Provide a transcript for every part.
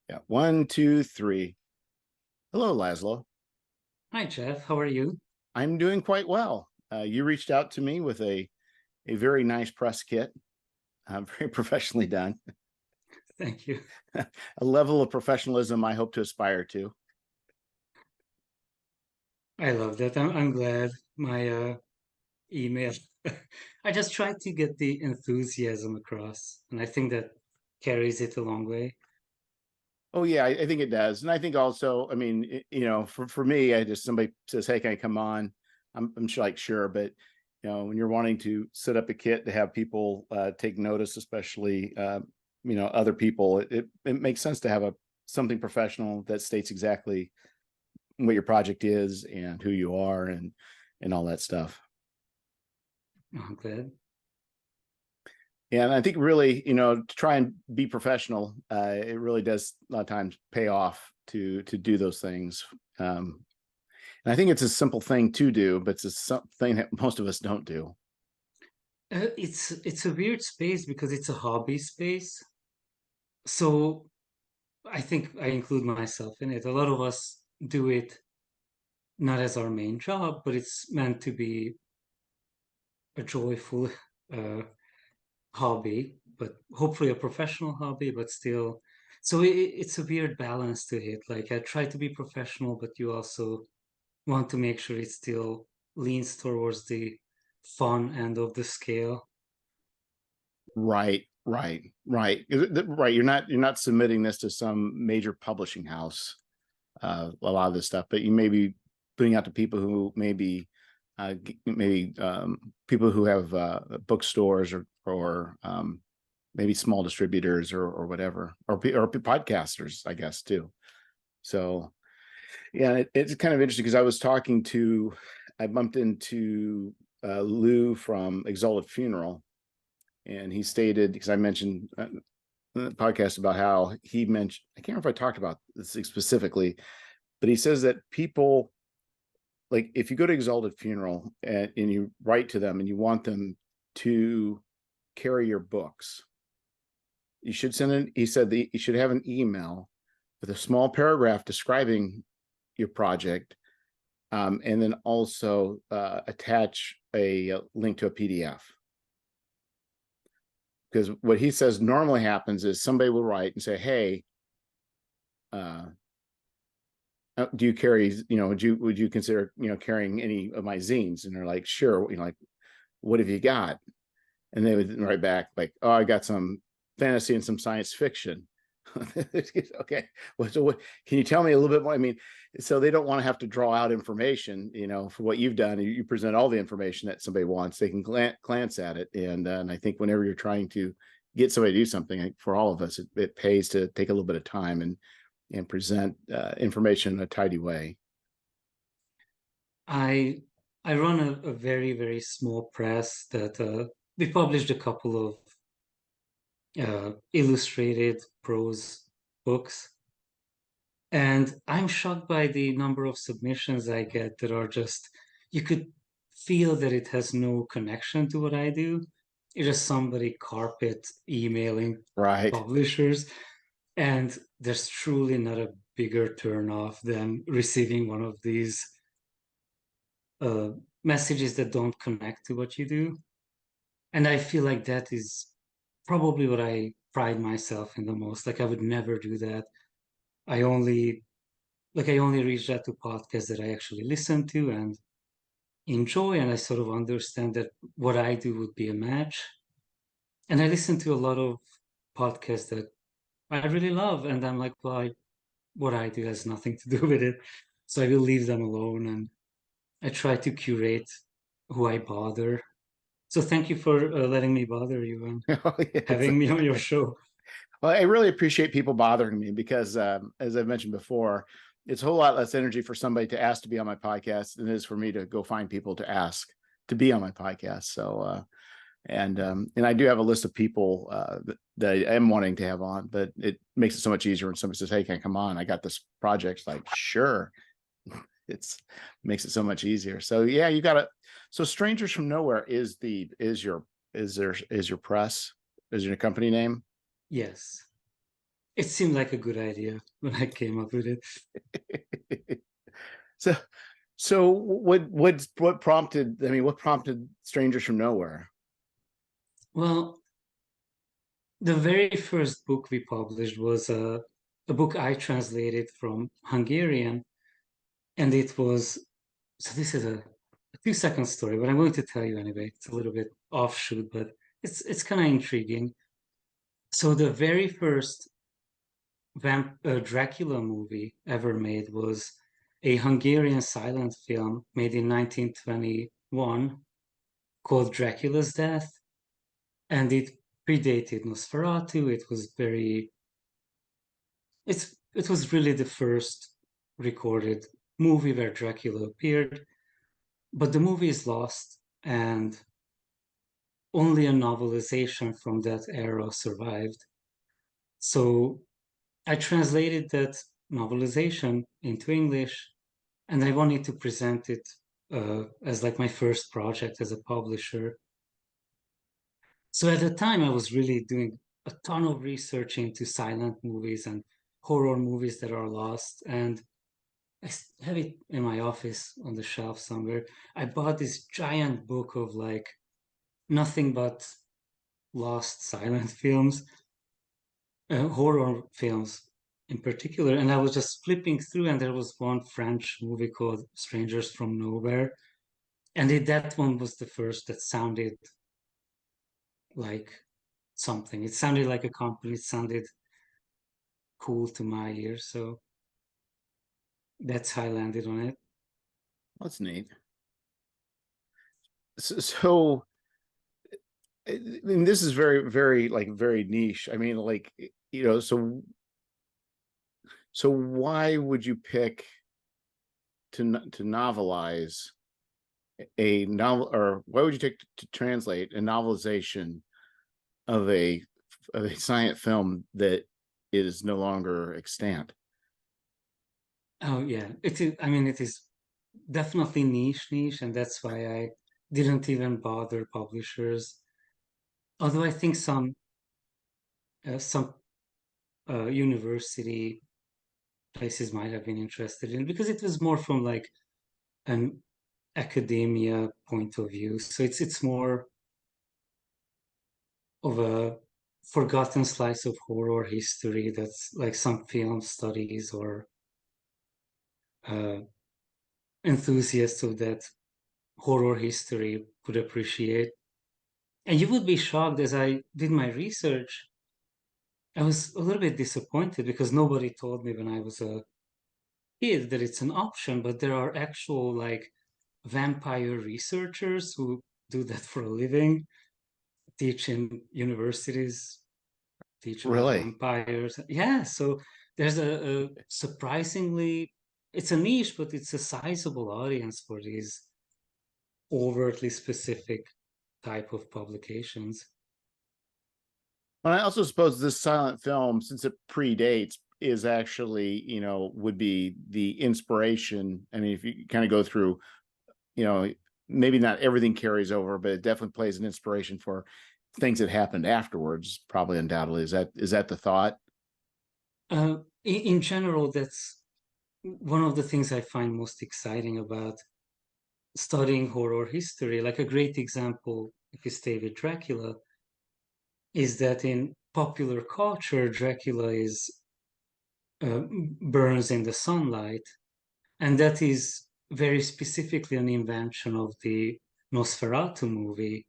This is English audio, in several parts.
Yeah, 1, 2, 3. Hello, Laszlo. Hi, Jeff. How are you? I'm doing quite well. You reached out to me with a very nice press kit, very professionally done. Thank you. A level of professionalism I hope to aspire to. I love that. I'm glad my email. I just tried to get the enthusiasm across, and I think that carries it a long way. Oh yeah, I think it does, and I think also, I mean, for me, I just somebody says, "Hey, can I come on?" I'm sure, like, sure, but when you're wanting to set up a kit to have people take notice, especially other people, it makes sense to have a something professional that states exactly what your project is and who you are and all that stuff. I'm glad. And I think really, to try and be professional, it really does a lot of times pay off to do those things. And I think it's a simple thing to do, but it's a something that most of us don't do. It's a weird space because it's a hobby space. So I think I include myself in it. A lot of us do it not as our main job, but it's meant to be a joyful uh, hobby, but hopefully a professional hobby, but still. So it's a weird balance to hit. Like I try to be professional, but you also want to make sure it still leans towards the fun end of the scale. Right, right. Right. You're not submitting this to some major publishing house, a lot of this stuff, but you may be putting out to people who maybe people who have bookstores or maybe small distributors or whatever, or podcasters, I guess, too. So yeah, it's kind of interesting because I bumped into Lou from Exalted Funeral, and he stated, because I mentioned in the podcast about how he mentioned, I can't remember if I talked about this specifically, but he says that people, like, if you go to Exalted Funeral and you write to them and you want them to carry your books, you should he said that you should have an email with a small paragraph describing your project, and then also attach a link to a PDF. Because what he says normally happens is somebody will write and say, "Hey, uh, do you carry? Would you consider carrying any of my zines?" And they're like, "Sure." Like, what have you got? And they would write back like, "Oh, I got some fantasy and some science fiction." Okay, well, so what can you tell me a little bit more? I mean, so they don't want to have to draw out information, for what you've done. You present all the information that somebody wants. They can glance at it, and I think whenever you're trying to get somebody to do something, for all of us, it pays to take a little bit of time and present information in a tidy way. I I run a very, very small press that we published a couple of illustrated prose books. And I'm shocked by the number of submissions I get that are just, you could feel that it has no connection to what I do. It's just somebody carpet emailing Right. publishers. And there's truly not a bigger turnoff than receiving one of these uh, messages that don't connect to what you do. And I feel like that is probably what I pride myself in the most. Like I would never do that. I only I only reach out to podcasts that I actually listen to and enjoy, and I sort of understand that what I do would be a match. And I listen to a lot of podcasts that I really love, and I'm like, well, what I do has nothing to do with it, so I will leave them alone, and I try to curate who I bother. So thank you for letting me bother you and Oh, yes. having me on your show. Well, I really appreciate people bothering me because, as I've mentioned before, it's a whole lot less energy for somebody to ask to be on my podcast than it is for me to go find people to ask to be on my podcast. So, and I do have a list of people that I am wanting to have on, but it makes it so much easier when somebody says, "Hey, can I come on? I got this project." It's like, sure. It's makes it so much easier. So yeah, you got to. So Strangers from Nowhere is your press, is your company name? Yes. it seemed like a good idea when I came up with it. So, so what prompted? I mean, what prompted Strangers from Nowhere? Well, the very first book we published was a book I translated from Hungarian, and it was so this is a 2 second story, but I'm going to tell you anyway. It's a little bit offshoot, but it's kind of intriguing. So the very first Dracula movie ever made was a Hungarian silent film made in 1921 called Dracula's Death, and it predated Nosferatu. It was really the first recorded movie where Dracula appeared, but the movie is lost, and only a novelization from that era survived. So I translated that novelization into English, and I wanted to present it as like my first project as a publisher. So at the time, I was really doing a ton of research into silent movies and horror movies that are lost, and I have it in my office on the shelf somewhere. I bought this giant book of like nothing but lost silent films, horror films in particular. And I was just flipping through, and there was one French movie called Strangers from Nowhere. And that one was the first that sounded like something. It sounded like a company, it sounded cool to my ears. So that's how I landed on it. That's neat. So, I mean, this is very like very niche. I mean, like so why would you pick to novelize a novel, or why would you take to translate a novelization of a science film that is no longer extant? Oh yeah, it is. I mean, it is definitely niche, and that's why I didn't even bother publishers. Although I think some university places might have been interested in it because it was more from like an academia point of view. So it's more of a forgotten slice of horror history that's like some film studies or uh, enthusiasts of that horror history would appreciate. And you would be shocked as I did my research. I was a little bit disappointed because nobody told me when I was a kid that it's an option, but there are actual like vampire researchers who do that for a living, teach in universities, teach about Really? vampires. Yeah, so there's a surprisingly, it's a niche, but it's a sizable audience for these overtly specific type of publications. But I also suppose this silent film, since it predates, is actually, would be the inspiration. I mean, if you kind of go through, you know, maybe not everything carries over, but it definitely plays an inspiration for things that happened afterwards, probably undoubtedly. Is that the thought? In general, that's one of the things I find most exciting about studying horror history. Like a great example, if you stay with Dracula, is that in popular culture, Dracula is burns in the sunlight, and that is very specifically an invention of the Nosferatu movie,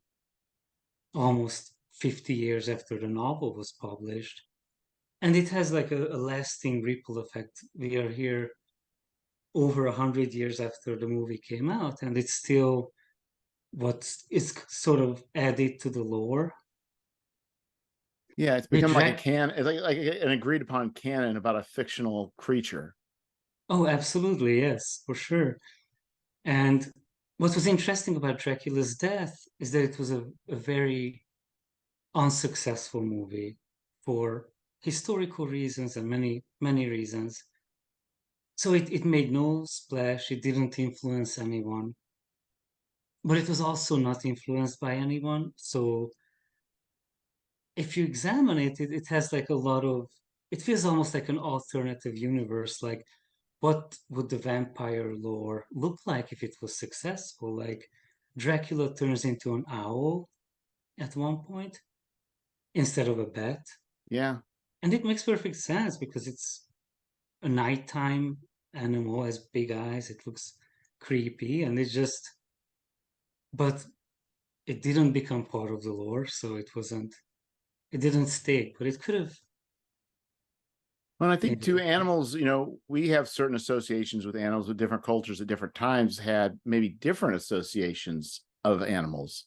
almost 50 years after the novel was published. And it has like a lasting ripple effect. We are here over 100 years after the movie came out, and it's still what is sort of added to the lore. Yeah, it's With become like a Drac, can, it's like an agreed upon canon about a fictional creature. oh, absolutely, yes, for sure. And what was interesting about Dracula's death is that it was a very unsuccessful movie for historical reasons and many reasons. So it made no splash, it didn't influence anyone, but it was also not influenced by anyone. So if you examine it, it has like a lot of it feels almost like an alternative universe. Like, what would the vampire lore look like if it was successful? Like, Dracula turns into an owl at one point instead of a bat. Yeah. And it makes perfect sense because it's a nighttime animal, has big eyes, it looks creepy, and it just, but it didn't become part of the lore, so it didn't stick, but it could have Well, I think too, maybe. animals, we have certain associations with animals with different cultures at different times had maybe different associations of animals.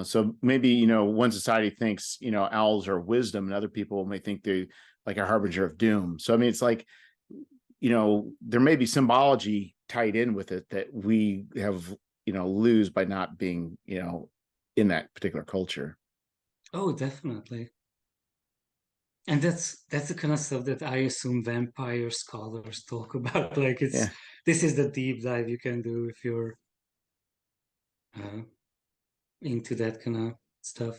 So maybe, one society thinks, owls are wisdom, and other people may think they're like a harbinger of doom. So, I mean, it's like, there may be symbology tied in with it that we have, lose by not being, in that particular culture. Oh, definitely. And that's the kind of stuff that I assume vampire scholars talk about. Like, it's Yeah. this is the deep dive you can do if you're uh, into that kind of stuff.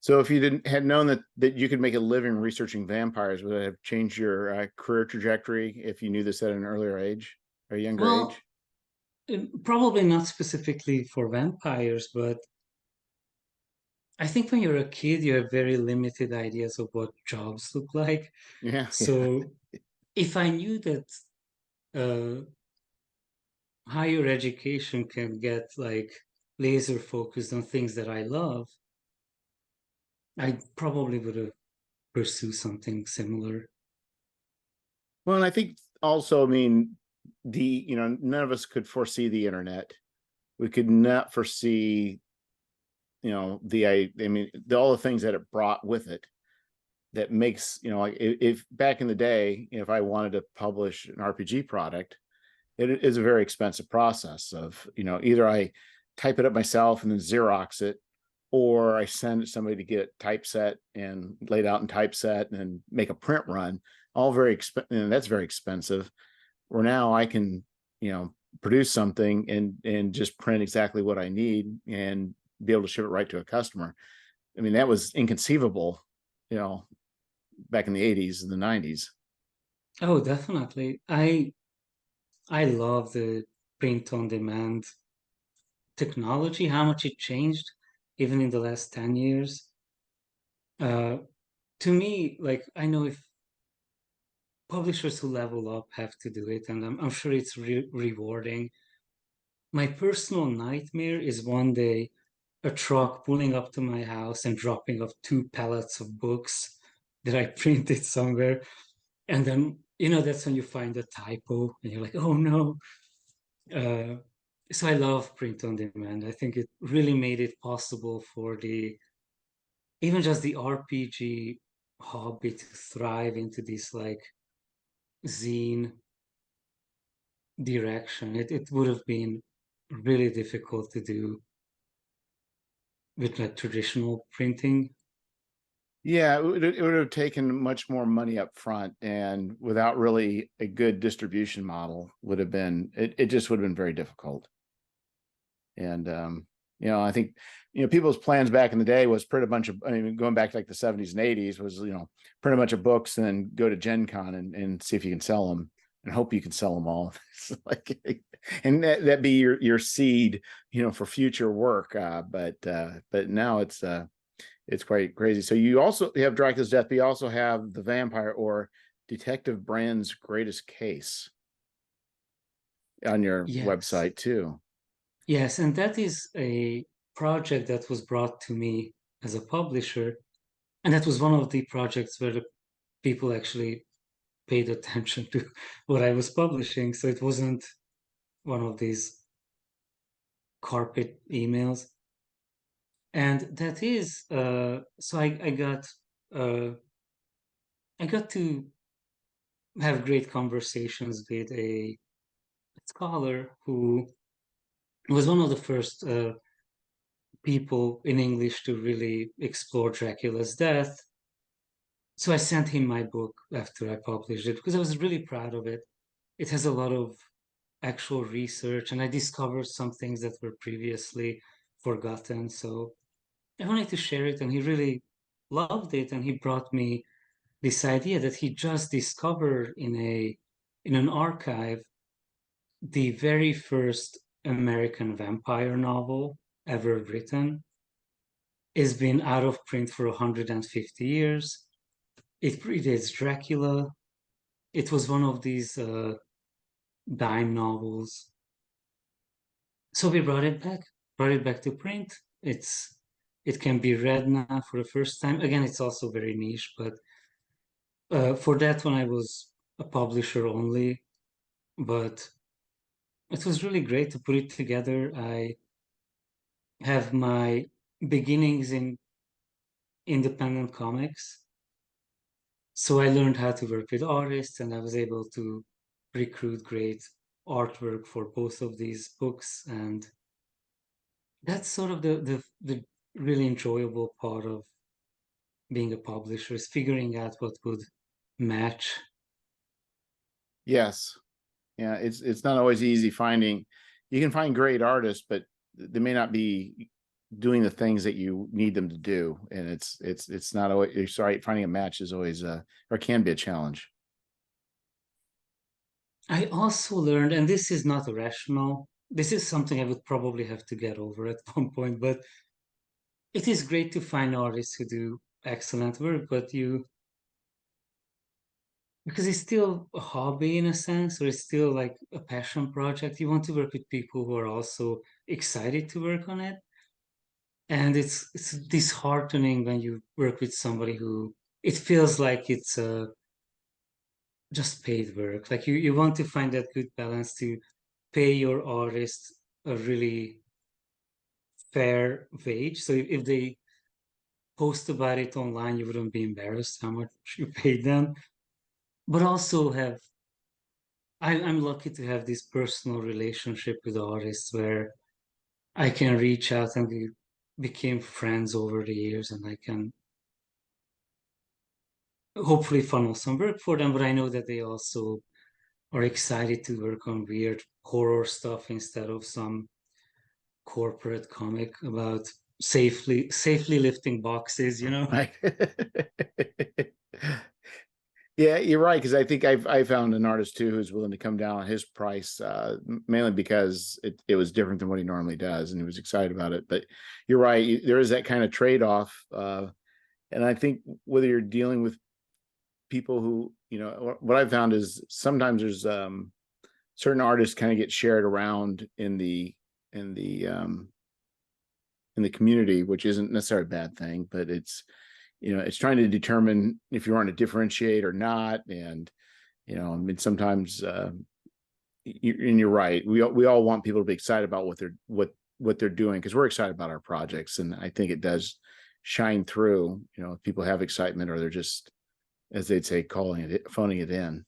So if you didn't had known that you could make a living researching vampires, would it have changed your career trajectory if you knew this at an earlier age or younger age? Well, probably not specifically for vampires, but I think when you're a kid, you have very limited ideas of what jobs look like. Yeah, yeah. So if I knew that uh, higher education can get like laser focused on things that I love, I probably would have pursued something similar. Well, and I think also, I mean, none of us could foresee the internet. We could not foresee, all the things that it brought with it that makes, like if back in the day, if I wanted to publish an RPG product, it is a very expensive process of, either I type it up myself and then Xerox it, or I send it somebody to get it typeset and laid out in typeset and then make a print run, all very expensive. And that's very expensive. Where now I can, produce something and just print exactly what I need and be able to ship it right to a customer. I mean, that was inconceivable, you know, back in the 80s and the 90s. Oh, definitely. I love the print on demand technology, how much it changed even in the last 10 years. Uh, to me, like, I know if publishers who level up have to do it, and I'm sure it's rewarding. My personal nightmare is one day a truck pulling up to my house and dropping off 2 pallets of books that I printed somewhere. And then, that's when you find a typo and you're like, oh no. Uh, so I love print on demand. I think it really made it possible for even just the RPG hobby to thrive into this like zine direction. It would have been really difficult to do with like traditional printing. Yeah, it would have taken much more money up front, and without really a good distribution model, it just would have been very difficult. And I think people's plans back in the day was print a bunch of, I mean, going back to like the 70s and 80s was, print a bunch of books and then go to Gen Con and see if you can sell them and hope you can sell them all. Like, and that be your seed, for future work. But now it's quite crazy. So you also have Dracula's Death, but you also have the Vampire or Detective Brand's Greatest Case on your Yes. website too. Yes, and that is a project that was brought to me as a publisher. And that was one of the projects where the people actually paid attention to what I was publishing. So it wasn't one of these carpet emails. And that is so uh I got to have great conversations with a scholar who was one of the first people in English to really explore Dracula's death. So I sent him my book after I published it because I was really proud of it. It has a lot of actual research, and I discovered some things that were previously forgotten. So I wanted to share it, and he really loved it. And he brought me this idea that he just discovered in an archive the very first American vampire novel ever written. It's been out of print for 150 years. It predates Dracula. It was one of these dime novels. So we brought it back to print. It can be read now for the first time. Again, it's also very niche, but for that one, I was a publisher only, but it was really great to put it together. I have my beginnings in independent comics. So I learned how to work with artists, and I was able to recruit great artwork for both of these books. And that's sort of the really enjoyable part of being a publisher, is figuring out what would match. Yes. Yeah, it's not always easy finding. You can find great artists, but they may not be doing the things that you need them to do, and it's not always. Sorry, finding a match is always or can be a challenge. I also learned, and this is not rational, this is something I would probably have to get over at one point, but it is great to find artists who do excellent work, but because it's still a hobby in a sense, or it's still like a passion project, you want to work with people who are also excited to work on it. And it's disheartening when you work with somebody who it feels like it's just paid work. Like you want to find that good balance to pay your artist a really fair wage. So if they post about it online, you wouldn't be embarrassed how much you paid them. But also I'm lucky to have this personal relationship with artists where I can reach out, and we became friends over the years, and I can hopefully funnel some work for them. But I know that they also are excited to work on weird horror stuff instead of some corporate comic about safely lifting boxes, you know? Right. Yeah, you're right. Because I think I found an artist too who's willing to come down on his price, mainly because it was different than what he normally does, and he was excited about it. But you're right. There is that kind of trade off, and I think whether you're dealing with people who, what I've found is sometimes there's certain artists kind of get shared around in the um, in the community, which isn't necessarily a bad thing, but it's trying to determine if you want to differentiate or not. And I mean, sometimes and you're right, we all want people to be excited about what they're doing, because we're excited about our projects, and I think it does shine through. If people have excitement, or they're just, as they'd say, phoning it in.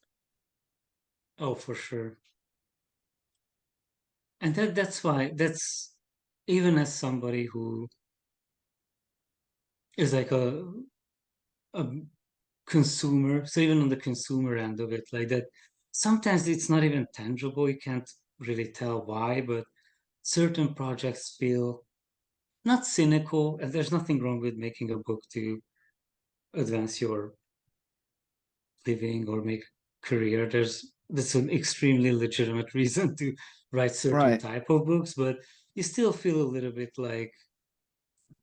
Oh, for sure. And that's why that's even as somebody who is like a consumer, so even on the consumer end of it, like that, sometimes it's not even tangible. You can't really tell why, but certain projects feel not cynical, and there's nothing wrong with making a book to advance your living or make career. That's an extremely legitimate reason to write certain Right. type of books, but you still feel a little bit like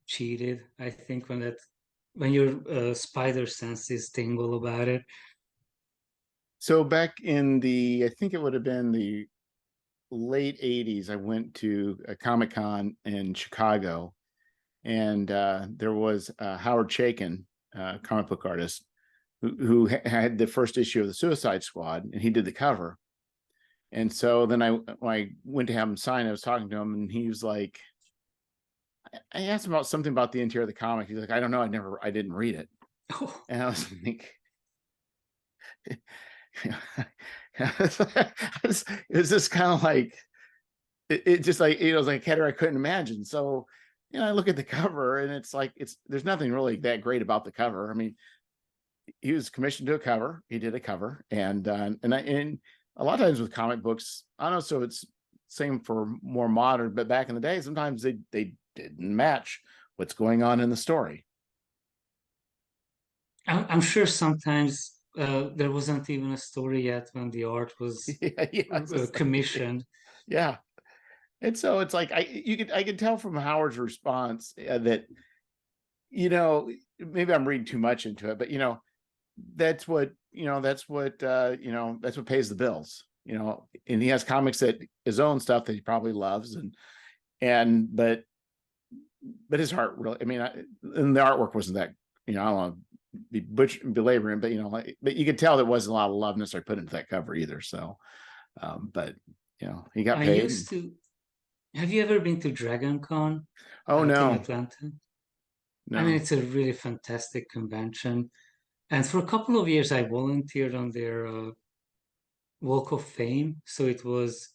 cheated, I think, when your spider senses tingle about it. So back in I think it would have been the late 80s, I went to a Comic-Con in Chicago, and there was Howard Chaykin, comic book artist, who had the first issue of the Suicide Squad, and he did the cover. And so then when I went to have him sign, I was talking to him, and he was like, I asked him about something about the interior of the comic. He's like, I don't know, I didn't read it. And I was like, it was just kind of like, it just like, it was like a category I couldn't imagine. So I look at the cover, and it's like, there's nothing really that great about the cover. I mean, he was commissioned to a cover, he did a cover, and a lot of times with comic books, I don't know, so it's same for more modern, but back in the day, sometimes they didn't match what's going on in the story. I'm sure sometimes there wasn't even a story yet when the art was Yeah, yeah, it's just like, commissioned. yeah. And so it's like I could tell from Howard's response that, you know, maybe I'm reading too much into it, but you know, that's what, you know, that's what you know, that's what pays the bills, you know. And he has comics that his own stuff that he probably loves, and but his heart really, I mean, and the artwork wasn't that, you know, I don't want to be belaboring, but you know, like, but you could tell there wasn't a lot of love necessarily put into that cover either. So, but you know, he got I paid. And, used to. Have you ever been to Dragon Con oh out in no, Atlanta? I mean, no. it's a really fantastic convention. And for a couple of years, I volunteered on their Walk of Fame. So it was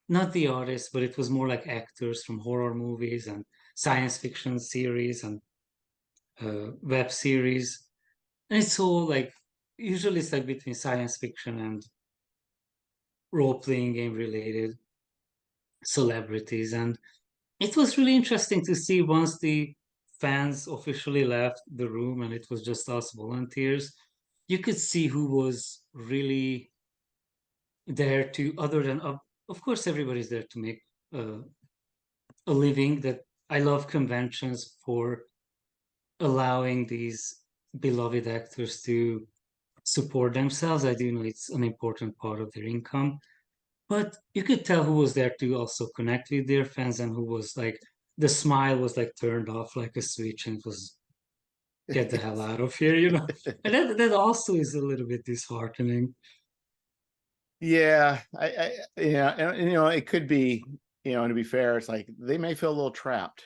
not the artists, but it was more like actors from horror movies and science fiction series and web series. And it's all like, usually it's like between science fiction and role-playing game related celebrities. And it was really interesting to see once the fans officially left the room and it was just us volunteers, you could see who was really there to, other than, of course, everybody's there to make uh, a living. That I love conventions for allowing these beloved actors to support themselves. I do know it's an important part of their income, but you could tell who was there to also connect with their fans and who was like, the smile was like turned off like a switch and it was get the hell out of here, you know. And that also is a little bit disheartening. Yeah, yeah, and you know, it could be, you know, and to be fair, it's like they may feel a little trapped,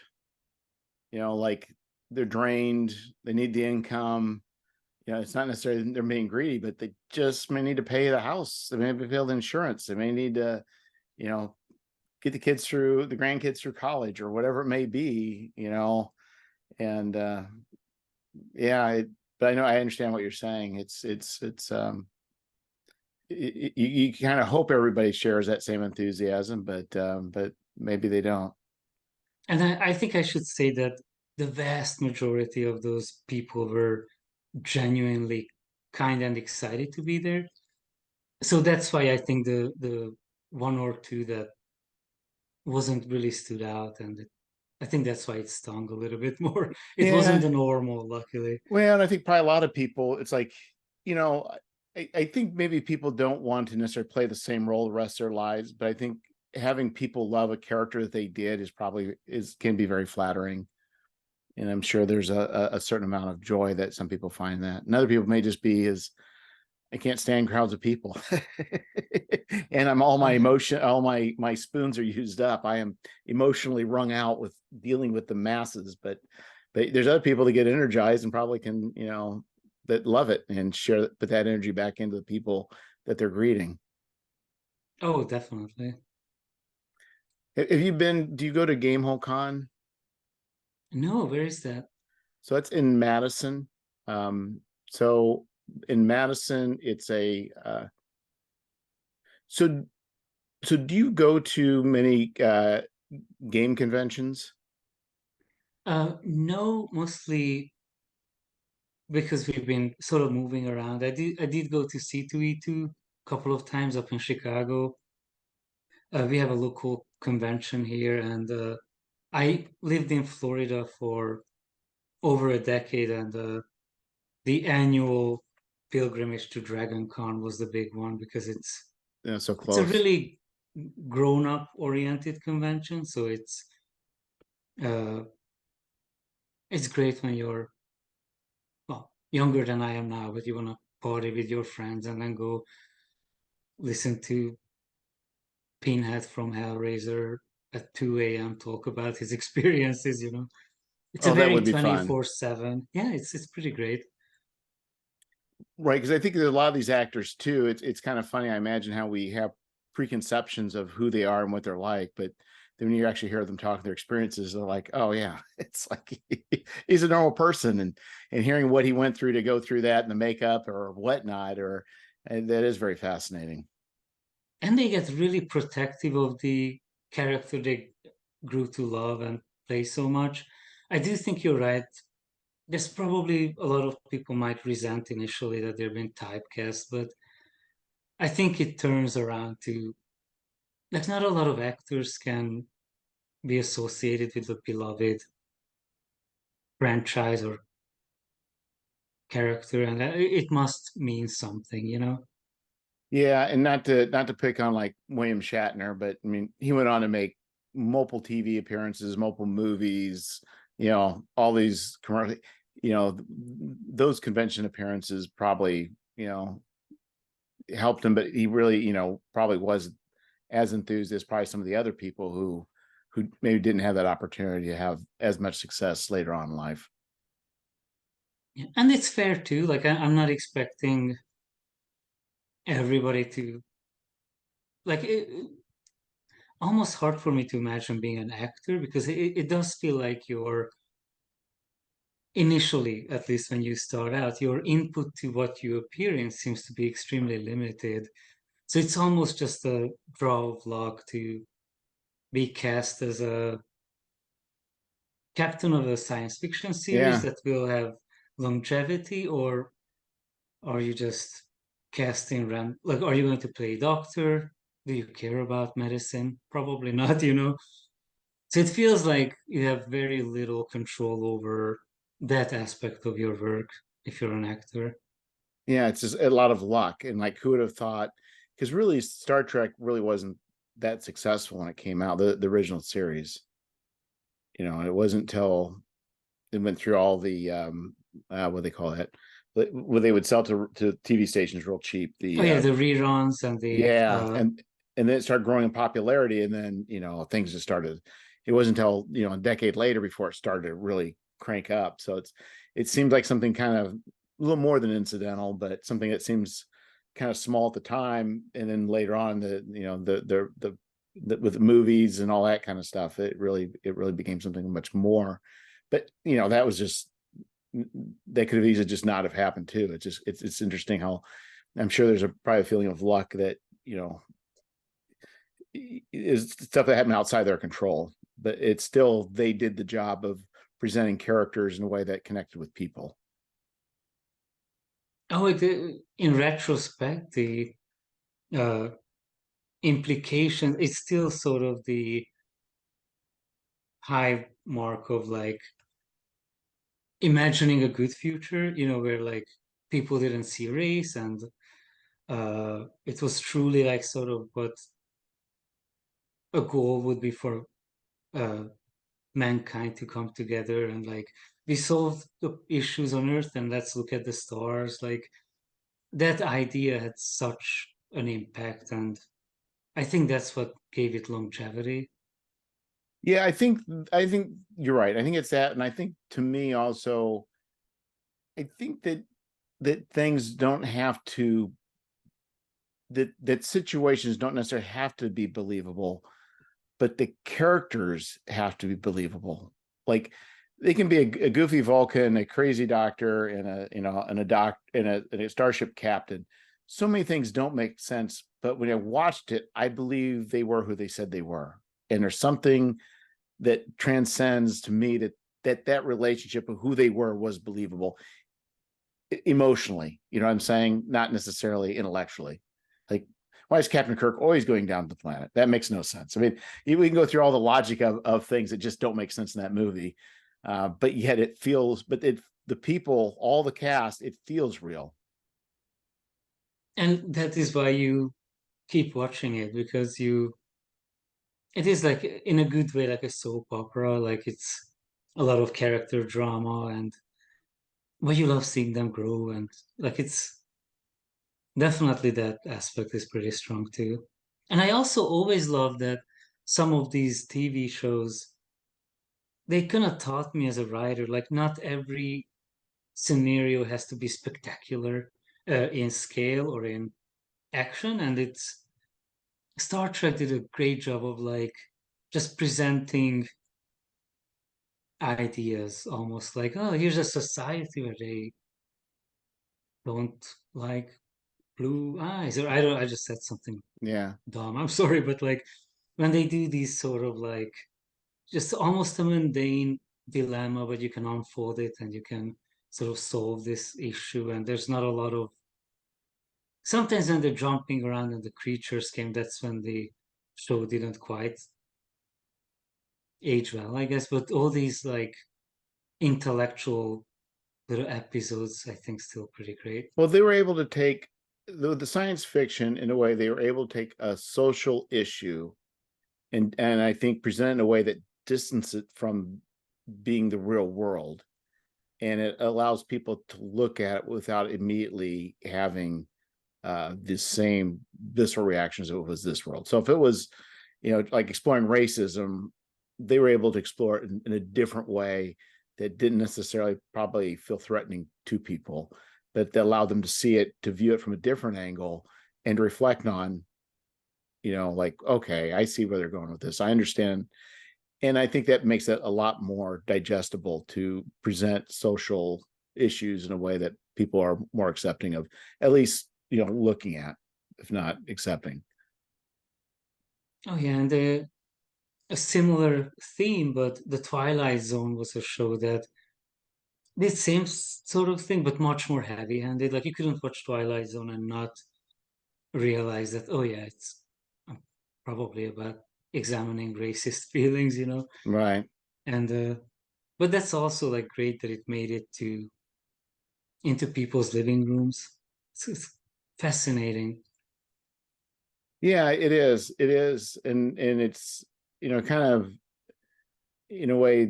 you know, like they're drained, they need the income. You know, it's not necessarily they're being greedy, but they just may need to pay the house. They may have to pay the insurance. They may need to, you know, get the kids through the grandkids through college or whatever it may be, you know. And yeah, but I know I understand what you're saying. You kind of hope everybody shares that same enthusiasm, but maybe they don't. And I think I should say that the vast majority of those people were genuinely kind and excited to be there. So that's why I think the one or two that wasn't really stood out, and I think that's why it stung a little bit more. It wasn't Yeah. the normal, luckily. Well, I think probably a lot of people, it's like, you know, I think maybe people don't want to necessarily play the same role the rest of their lives, but I think having people love a character that they did is probably is can be very flattering. And I'm sure there's a certain amount of joy that some people find that. And other people may just be as I can't stand crowds of people. And I'm all my Uh, emotion, all my spoons are used up. I am emotionally wrung out with dealing with the masses, but there's other people that get energized and probably can, you know, that love it and share put that energy back into the people that they're greeting. oh, definitely. Have you been, do you go to Gamehole Con? No, where is that? So it's in Madison. Um, so in Madison, it's a so so do you go to many game conventions? No, mostly because we've been sort of moving around. I did go to C2E2 a couple of times up in Chicago. We have a local convention here, and I lived in Florida for over a decade, and the annual pilgrimage to Dragon Con was the big one because So it's a close. really grown-up oriented convention. So uh, it's great when you're, well, younger than I am now, but you want to party with your friends and then go listen to Pinhead from Hellraiser at 2 a.m. talk about his experiences, you know. It's a Oh, that very would be fun. 24/7. Yeah, it's pretty great. Right, because I think there's a lot of these actors too. It's kind of funny. I imagine how we have preconceptions of who they are and what they're like, but then when you actually hear them talk their experiences, they're like, oh yeah, it's like he's a normal person, and hearing what he went through to go through that and the makeup or whatnot, or and that is very fascinating. And they get really protective of the character they grew to love and play so much. I do think you're right. there's probably a lot of people might resent initially that they're being typecast, but I think it turns around to like not a lot of actors can be associated with a beloved franchise or character, and it must mean something, you know? Yeah, and not to pick on like William Shatner, but I mean, he went on to make multiple TV appearances, multiple movies, all these commercial, those convention appearances probably, helped him, but he really, probably was as enthused as probably some of the other people who maybe didn't have that opportunity to have as much success later on in life. Yeah. And it's fair too. Like I'm not expecting everybody to like almost hard for me to imagine being an actor because it does feel like you're initially, at least when you start out, your input to what you appear in seems to be extremely limited. So it's almost just a draw of luck to be cast as a captain of a science fiction series Yeah. that will have longevity, or are you just casting like are you going to play doctor? Do you care about medicine? Probably not, you know. So it feels like you have very little control over that aspect of your work if you're an actor. Yeah, it's just a lot of luck. And like, who would have thought? Because really, Star Trek really wasn't that successful when it came out, the original series. It wasn't until it went through all the what do they call that? What they would sell to TV stations real cheap. Oh The yeah, the reruns and the Yeah, and then it started growing in popularity, and then things just started. It wasn't until a decade later before it started to really crank up. So it seems like something kind of a little more than incidental, but something that seems kind of small at the time, and then later on the with the movies and all that kind of stuff, it really became something much more. But that was just that could have easily just not have happened too. It's interesting how I'm sure there's a probably a feeling of luck that is stuff that happened outside their control, but it's still they did the job of presenting characters in a way that connected with people. oh in retrospect the uh implication it's still sort of the high mark of like imagining a good future, you know, where like people didn't see race and it was truly like sort of what a goal would be for uh, mankind to come together and like we solved the issues on Earth and let's look at the stars. Like that idea had such an impact, and I think that's what gave it longevity. Yeah, I think you're right. I think it's that, and I think to me also, I think that things don't have to that situations don't necessarily have to be believable, but the characters have to be believable. Like they can be a goofy Vulcan, a crazy doctor, and a starship captain. So many things don't make sense, but when I watched it, I believe they were who they said they were. And there's something that transcends to me that relationship of who they were was believable emotionally. You know what I'm saying? Not necessarily intellectually. Like, why is Captain Kirk always going down to the planet? That makes no sense. I mean, we can go through all the logic of things that just don't make sense in that movie, but yet it feels. But the people, all the cast, it feels real. And that is why you keep watching it because you it is like in a good way like a soap opera. Like it's a lot of character drama, and but you love seeing them grow, and like it's definitely that aspect is pretty strong too. And I also always love that some of these TV shows, they kind of taught me as a writer, like not every scenario has to be spectacular in scale or in action. And it's Star Trek did a great job of like just presenting ideas almost like, oh, here's a society where they don't like blue eyes. Or I don't, I just said something Yeah, dumb. I'm sorry, but like when they do these sort of like just almost a mundane dilemma, but you can unfold it and you can sort of solve this issue. And there's not a lot of, sometimes when they're jumping around and the creatures came, that's when the show didn't quite age well, I guess. But all these like intellectual little episodes, I think, still pretty great. Well, they were able to take the science fiction in a way, they were able to take a social issue and I think present it in a way that distances it from being the real world. And it allows people to look at it without immediately having the same visceral reactions if it was this world. So if it was, like exploring racism, they were able to explore it in a different way that didn't necessarily probably feel threatening to people, but that allowed them to see it, to view it from a different angle and reflect on, like, okay, I see where they're going with this. I understand. And I think that makes it a lot more digestible to present social issues in a way that people are more accepting of, at least, looking at, if not accepting. Oh yeah, and a similar theme, but The Twilight Zone was a show that did same sort of thing, but much more heavy-handed. Like you couldn't watch Twilight Zone and not realize that, oh yeah, it's probably about examining racist feelings, you know. Right. And but that's also like great that it made it to into people's living rooms. It's fascinating. Yeah, it is. It is. And it's, kind of in a way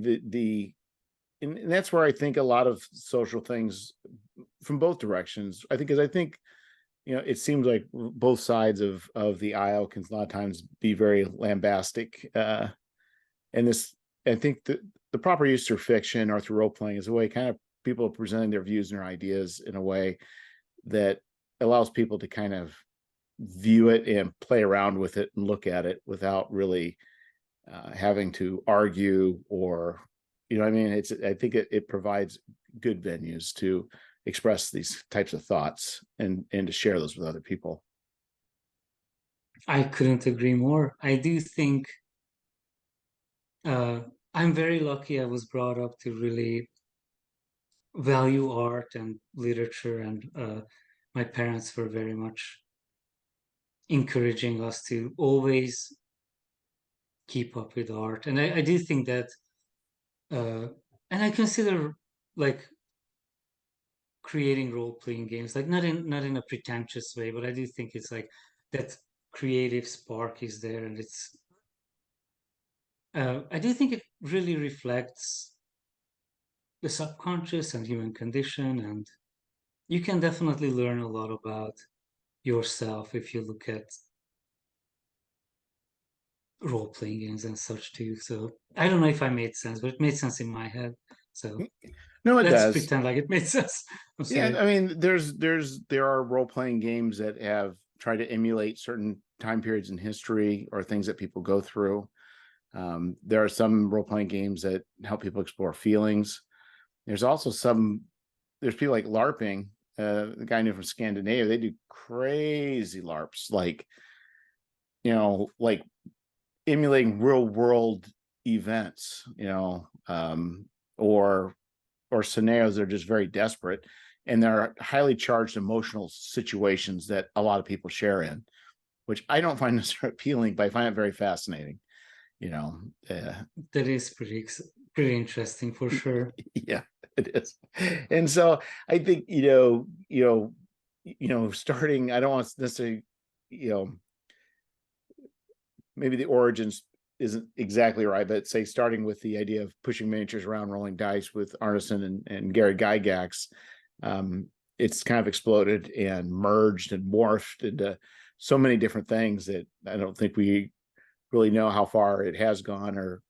and that's where I think a lot of social things from both directions, I think, because I think, it seems like both sides of the aisle can a lot of times be very lambastic. And this, I think the proper use through fiction or through role playing is a way kind of people presenting their views and their ideas in a way that allows people to kind of view it and play around with it and look at it without really having to argue or, I mean, I think it provides good venues to express these types of thoughts and to share those with other people. I couldn't agree more. I do think uh, I'm very lucky I was brought up to really value art and literature, and my parents were very much encouraging us to always keep up with art. And I do think that, uh, and I consider like creating role-playing games, like not in a pretentious way, but I do think it's like that creative spark is there, and it's I do think it really reflects the subconscious and human condition, and you can definitely learn a lot about yourself if you look at role-playing games and such too. So I don't know if I made sense, but it made sense in my head. So No, it let's does. pretend like it made sense. I'm Yeah, sorry. I mean, there are role playing games that have tried to emulate certain time periods in history or things that people go through. There are some role playing games that help people explore feelings. There's also there's people like LARPing. The guy I knew from Scandinavia, they do crazy LARPs, like, like emulating real world events, or scenarios that are just very desperate, and there are highly charged emotional situations that a lot of people share in, which I don't find necessarily appealing, but I find it very fascinating. You know, That is pretty interesting for sure. yeah, it is. And so I think, starting. I don't want to necessarily, you know, maybe the origins isn't exactly right, but say starting with the idea of pushing miniatures around, rolling dice with Arneson and Gary Gygax, it's kind of exploded and merged and morphed into so many different things that I don't think we really know how far it has gone or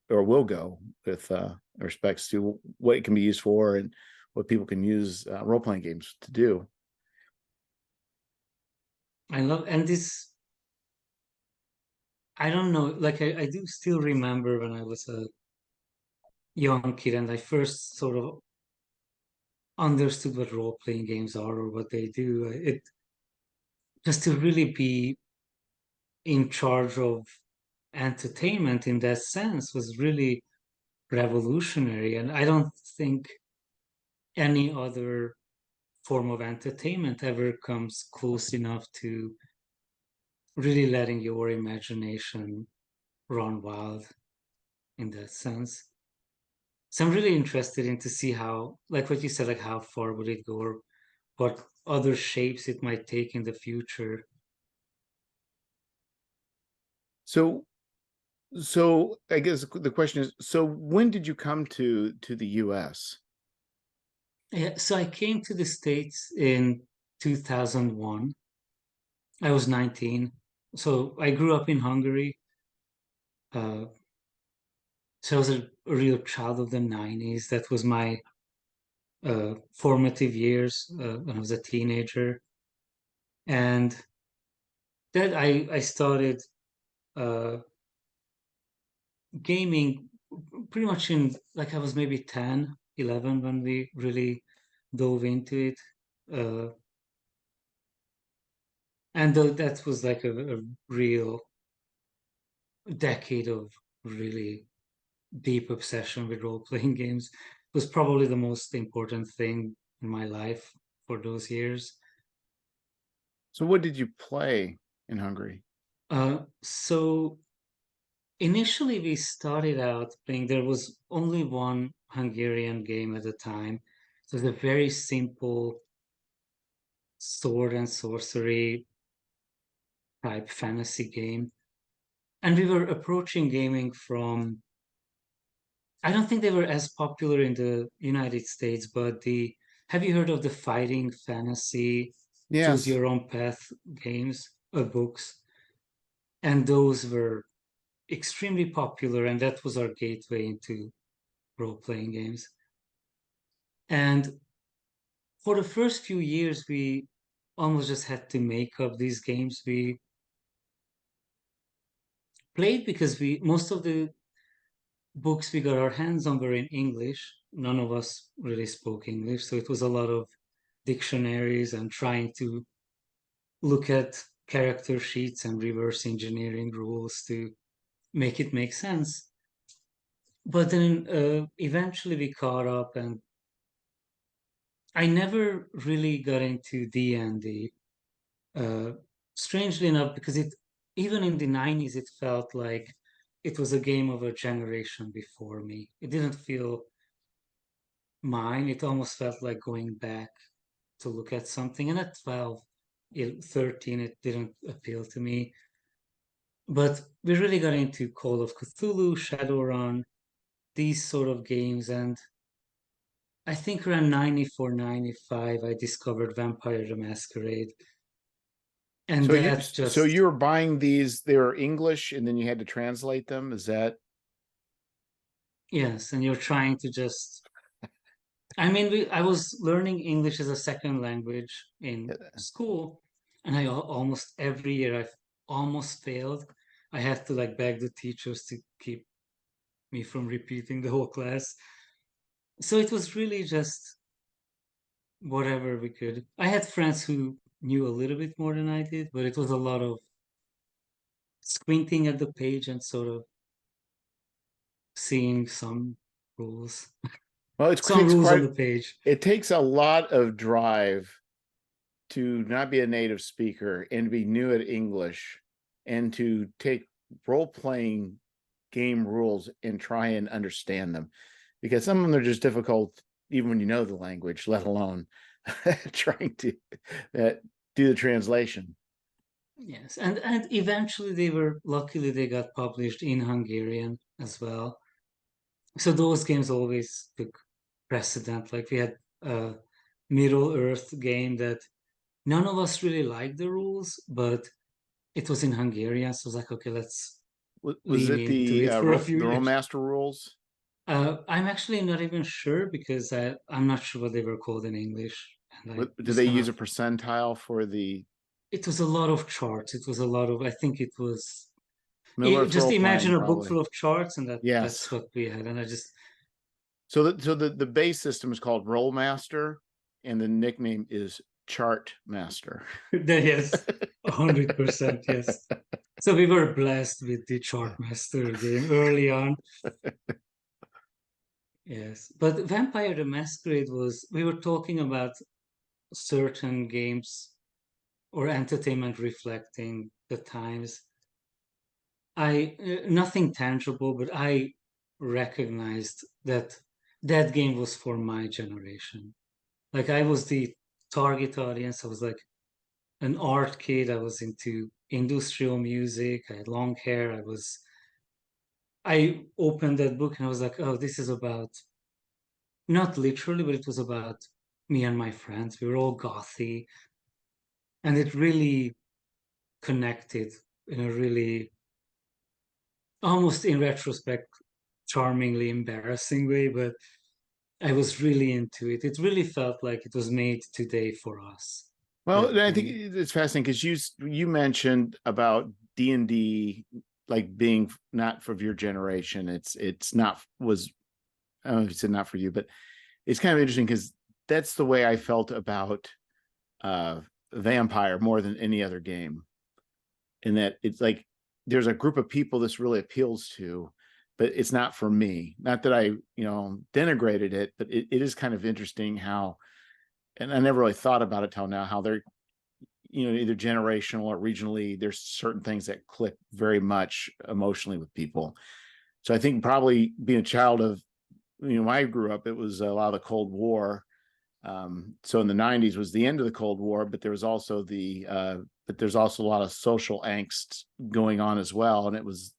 will go with respects to what it can be used for and what people can use role playing games to do. I love, and this, I don't know, like I do still remember when I was a young kid and I first sort of understood what role-playing games are or what they do. It just to really be in charge of entertainment in that sense was really revolutionary. And I don't think any other form of entertainment ever comes close enough to really letting your imagination run wild in that sense. So I'm really interested in to see how, like what you said, like how far would it go, or what other shapes it might take in the future. So so I guess the question is, so when did you come to the US? Yeah, so I came to the States in 2001. I was 19. So I grew up in Hungary. Uh, so I was a real child of the 90s. That was my formative years when I was a teenager. And then I started uh, gaming pretty much in, like I was maybe 10, 11 when we really dove into it. Uh, and that was like a real decade of really deep obsession with role-playing games. It was probably the most important thing in my life for those years. So what did you play in Hungary? So initially we started out playing, there was only one Hungarian game at the time. It was a very simple sword and sorcery type fantasy game. And we were approaching gaming from, I don't think they were as popular in the United States, but have you heard of the fighting fantasy, choose Yes. your own path games or books? And those were extremely popular, and that was our gateway into role-playing games. And for the first few years, we almost just had to make up these games. We played because we most of the books we got our hands on were in English. None of us really spoke English, so it was a lot of dictionaries and trying to look at character sheets and reverse engineering rules to make it make sense. But then eventually we caught up, and I never really got into D&D. Uh, Strangely enough, because it even in the 90s, it felt like it was a game of a generation before me. It didn't feel mine. It almost felt like going back to look at something. And at 12, 13, it didn't appeal to me. But we really got into Call of Cthulhu, Shadowrun, these sort of games. And I think around 94, 95, I discovered Vampire the Masquerade. And So you that so just, you were buying these, they were English and then you had to translate them. Is that yes, and you're trying to just, I mean, I was learning English as a second language in school, and almost every year I've almost failed. I had to like beg the teachers to keep me from repeating the whole class. So it was really just whatever we could. I had friends who knew a little bit more than I did, but it was a lot of squinting at the page and sort of seeing well, some it's rules on quite, the page. it takes a lot of drive to not be a native speaker and be new at English and to take role-playing game rules and try and understand them, because some of them are just difficult even when you know the language, let alone trying to uh, do the translation. Yes, and eventually they were luckily they got published in Hungarian as well. So those games always took precedent. Like we had a Middle Earth game that none of us really liked the rules, but it was in Hungarian, so I was like, okay, let's Was lean it into it for a few the years. Rollmaster rules? I'm actually not even sure because I'm not sure what they were called in English, and I Did just they kind use of a percentile for the it was a lot of charts. It was a lot of I think it was Middle-earth just role imagine playing? a book Probably. full of charts, and that's Yes. what we had. And I just So the base system is called Rollmaster, and the nickname is Chart Master. yes, 100%, yes. So we were blessed with the Chartmaster game early on. Yes, but Vampire the Masquerade was, we were talking about certain games or entertainment reflecting the times. Nothing tangible, but I recognized that that game was for my generation. Like I was the target audience. I was like an art kid. I was into industrial music. I had long hair. I opened that book and I was like, oh, this is about, not literally, but it was about me and my friends. We were all gothy. And it really connected in a really, almost in retrospect, charmingly embarrassing way, but I was really into it. It really felt like it was made today for us, Well, that I think game. it's fascinating because you mentioned about D&D like being not for your generation. It's not was I don't know if you said not for you, but it's kind of interesting because that's the way I felt about uh Vampire more than any other game. In that it's like there's a group of people this really appeals to, but it's not for me. Not that denigrated it, but it is kind of interesting how, and I never really thought about it till now, how they're either generational or regionally, there's certain things that click very much emotionally with people. So I think probably being a child of, when I grew up, it was a lot of the Cold War. So in the 90s was the end of the Cold War, but there was also but there's also a lot of social angst going on as well. And it was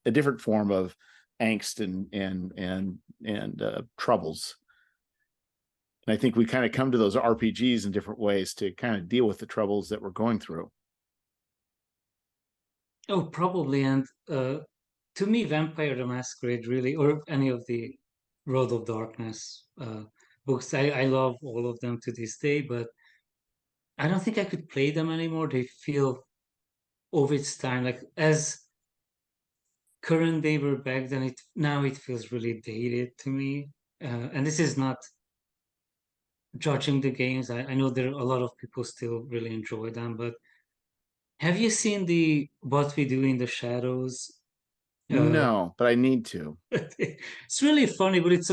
a different form of angst and troubles. And I think we kind of come to those RPGs in different ways to kind of deal with the troubles that we're going through. Oh, probably. And to me, Vampire the Masquerade really, or any of the Road of Darkness books, I love all of them to this day, but I don't think I could play them anymore. They feel of its time, like as current they were back then. It now it feels really dated to me. And this is not judging the games. I know there are a lot of people still really enjoy them, but have you seen the What We Do in the Shadows? Uh, No, but I need to. it's really funny, but it's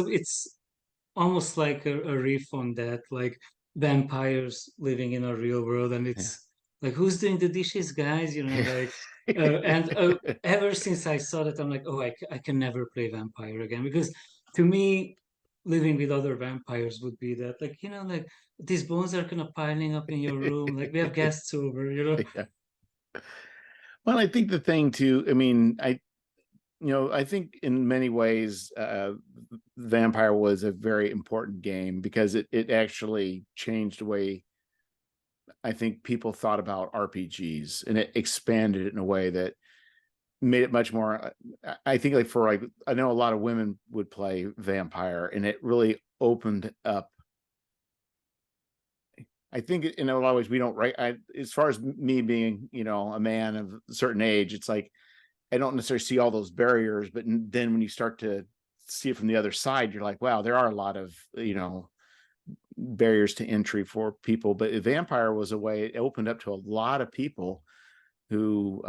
almost like a riff on that, like vampires living in a real world, and Yeah. it's like who's doing the dishes, guys? Like, and ever since I saw that, I'm like, oh, I can never play vampire again because to me, living with other vampires would be that, like, like these bones are kind of piling up in your room, like we have guests over. Yeah. Well, I think the thing too, I mean, I think in many ways, Vampire was a very important game because it actually changed the way I think people thought about RPGs, and it expanded it in a way that made it much more. I think like for like I know a lot of women would play Vampire, and it really opened up. I think in a lot of ways we don't as far as me being a man of a certain age, it's like I don't necessarily see all those barriers, but then when you start to see it from the other side, you're like, wow, there are a lot of barriers to entry for people. But Vampire was a way it opened up to a lot of people who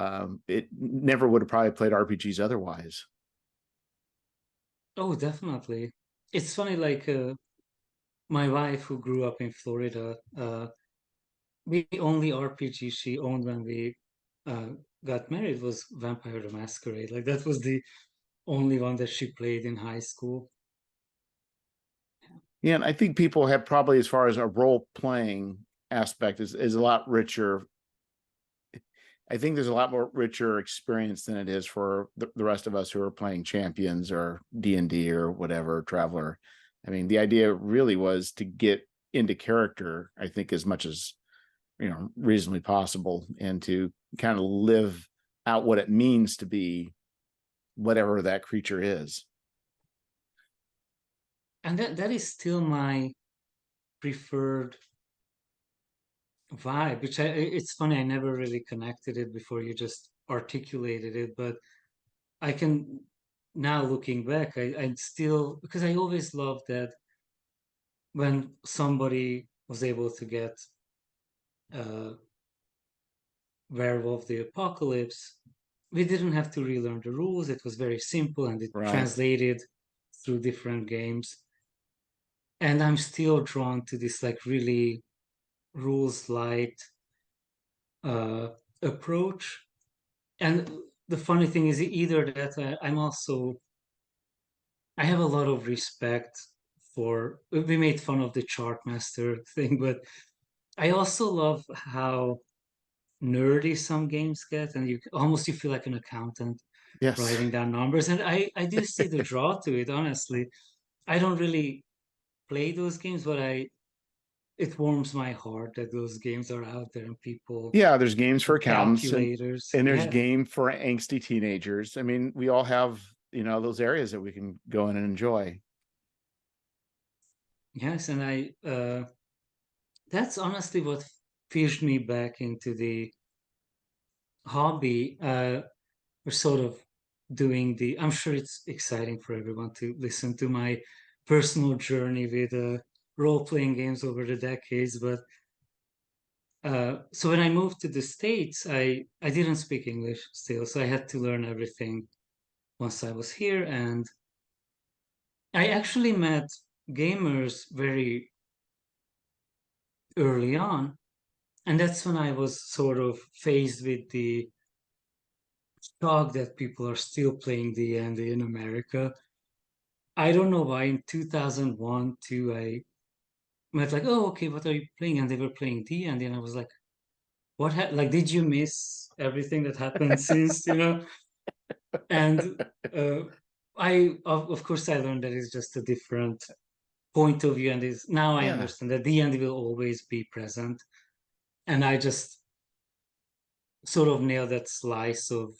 it never would have probably played RPGs otherwise. Oh, definitely. It's funny, like my wife who grew up in Florida, the only RPG she owned when we uh, got married was Vampire the Masquerade. Like that was the only one that she played in high school. Yeah, and I think people have probably, as far as a role playing aspect, is a lot richer. I think there's a lot more richer experience than it is for the rest of us who are playing Champions or D&D or whatever, Traveler. I mean, the idea really was to get into character, I think, as much as reasonably possible, and to kind of live out what it means to be whatever that creature is. And that is still my preferred vibe, which it's funny, I never really connected it before you just articulated it, but I can now looking back, I still, because I always loved that when somebody was able to get uh, Werewolf the Apocalypse, we didn't have to relearn the rules. It was very simple and it Right. translated through different games. And I'm still drawn to this like really rules light uh, approach. And the funny thing is either that I'm also I have a lot of respect for we made fun of the chart master thing, but I also love how nerdy some games get, and you feel like an accountant Yes. writing down numbers. And I do see the draw to it, honestly. I don't really play those games, but I it warms my heart that those games are out there and people Yeah, there's games for and accountants calculators. and there's Yeah. game for angsty teenagers. I mean, we all have, those areas that we can go in and enjoy. Yes, and I that's honestly what pushed me back into the hobby. We're sort of doing the I'm sure it's exciting for everyone to listen to my personal journey with role-playing games over the decades, but so when I moved to the States, I didn't speak English still, so I had to learn everything once I was here. And I actually met gamers very early on, and that's when I was sort of faced with the shock that people are still playing D&D in America. I don't know why in 2001, 2, I met like, oh, okay, what are you playing? And they were playing D&D, and I was like, like, did you miss everything that happened since, And uh, of course, I learned that it's just a different point of view, and is now I Yeah. understand that D&D will always be present, and I just sort of nailed that slice of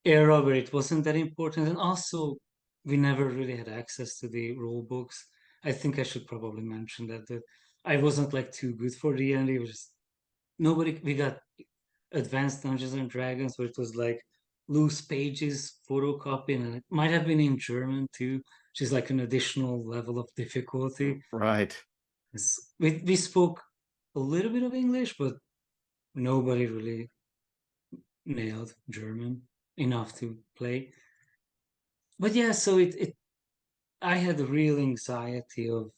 era where it wasn't that important, and also we never really had access to the rule books. I think I should probably mention that I wasn't like too good for D&D. It was just nobody. We got Advanced Dungeons and Dragons, where it was like loose pages photocopying, and it might have been in German too, which is like an additional level of difficulty. Right. We spoke a little bit of English, but nobody really nailed German enough to play. But yeah, so it I had a real anxiety of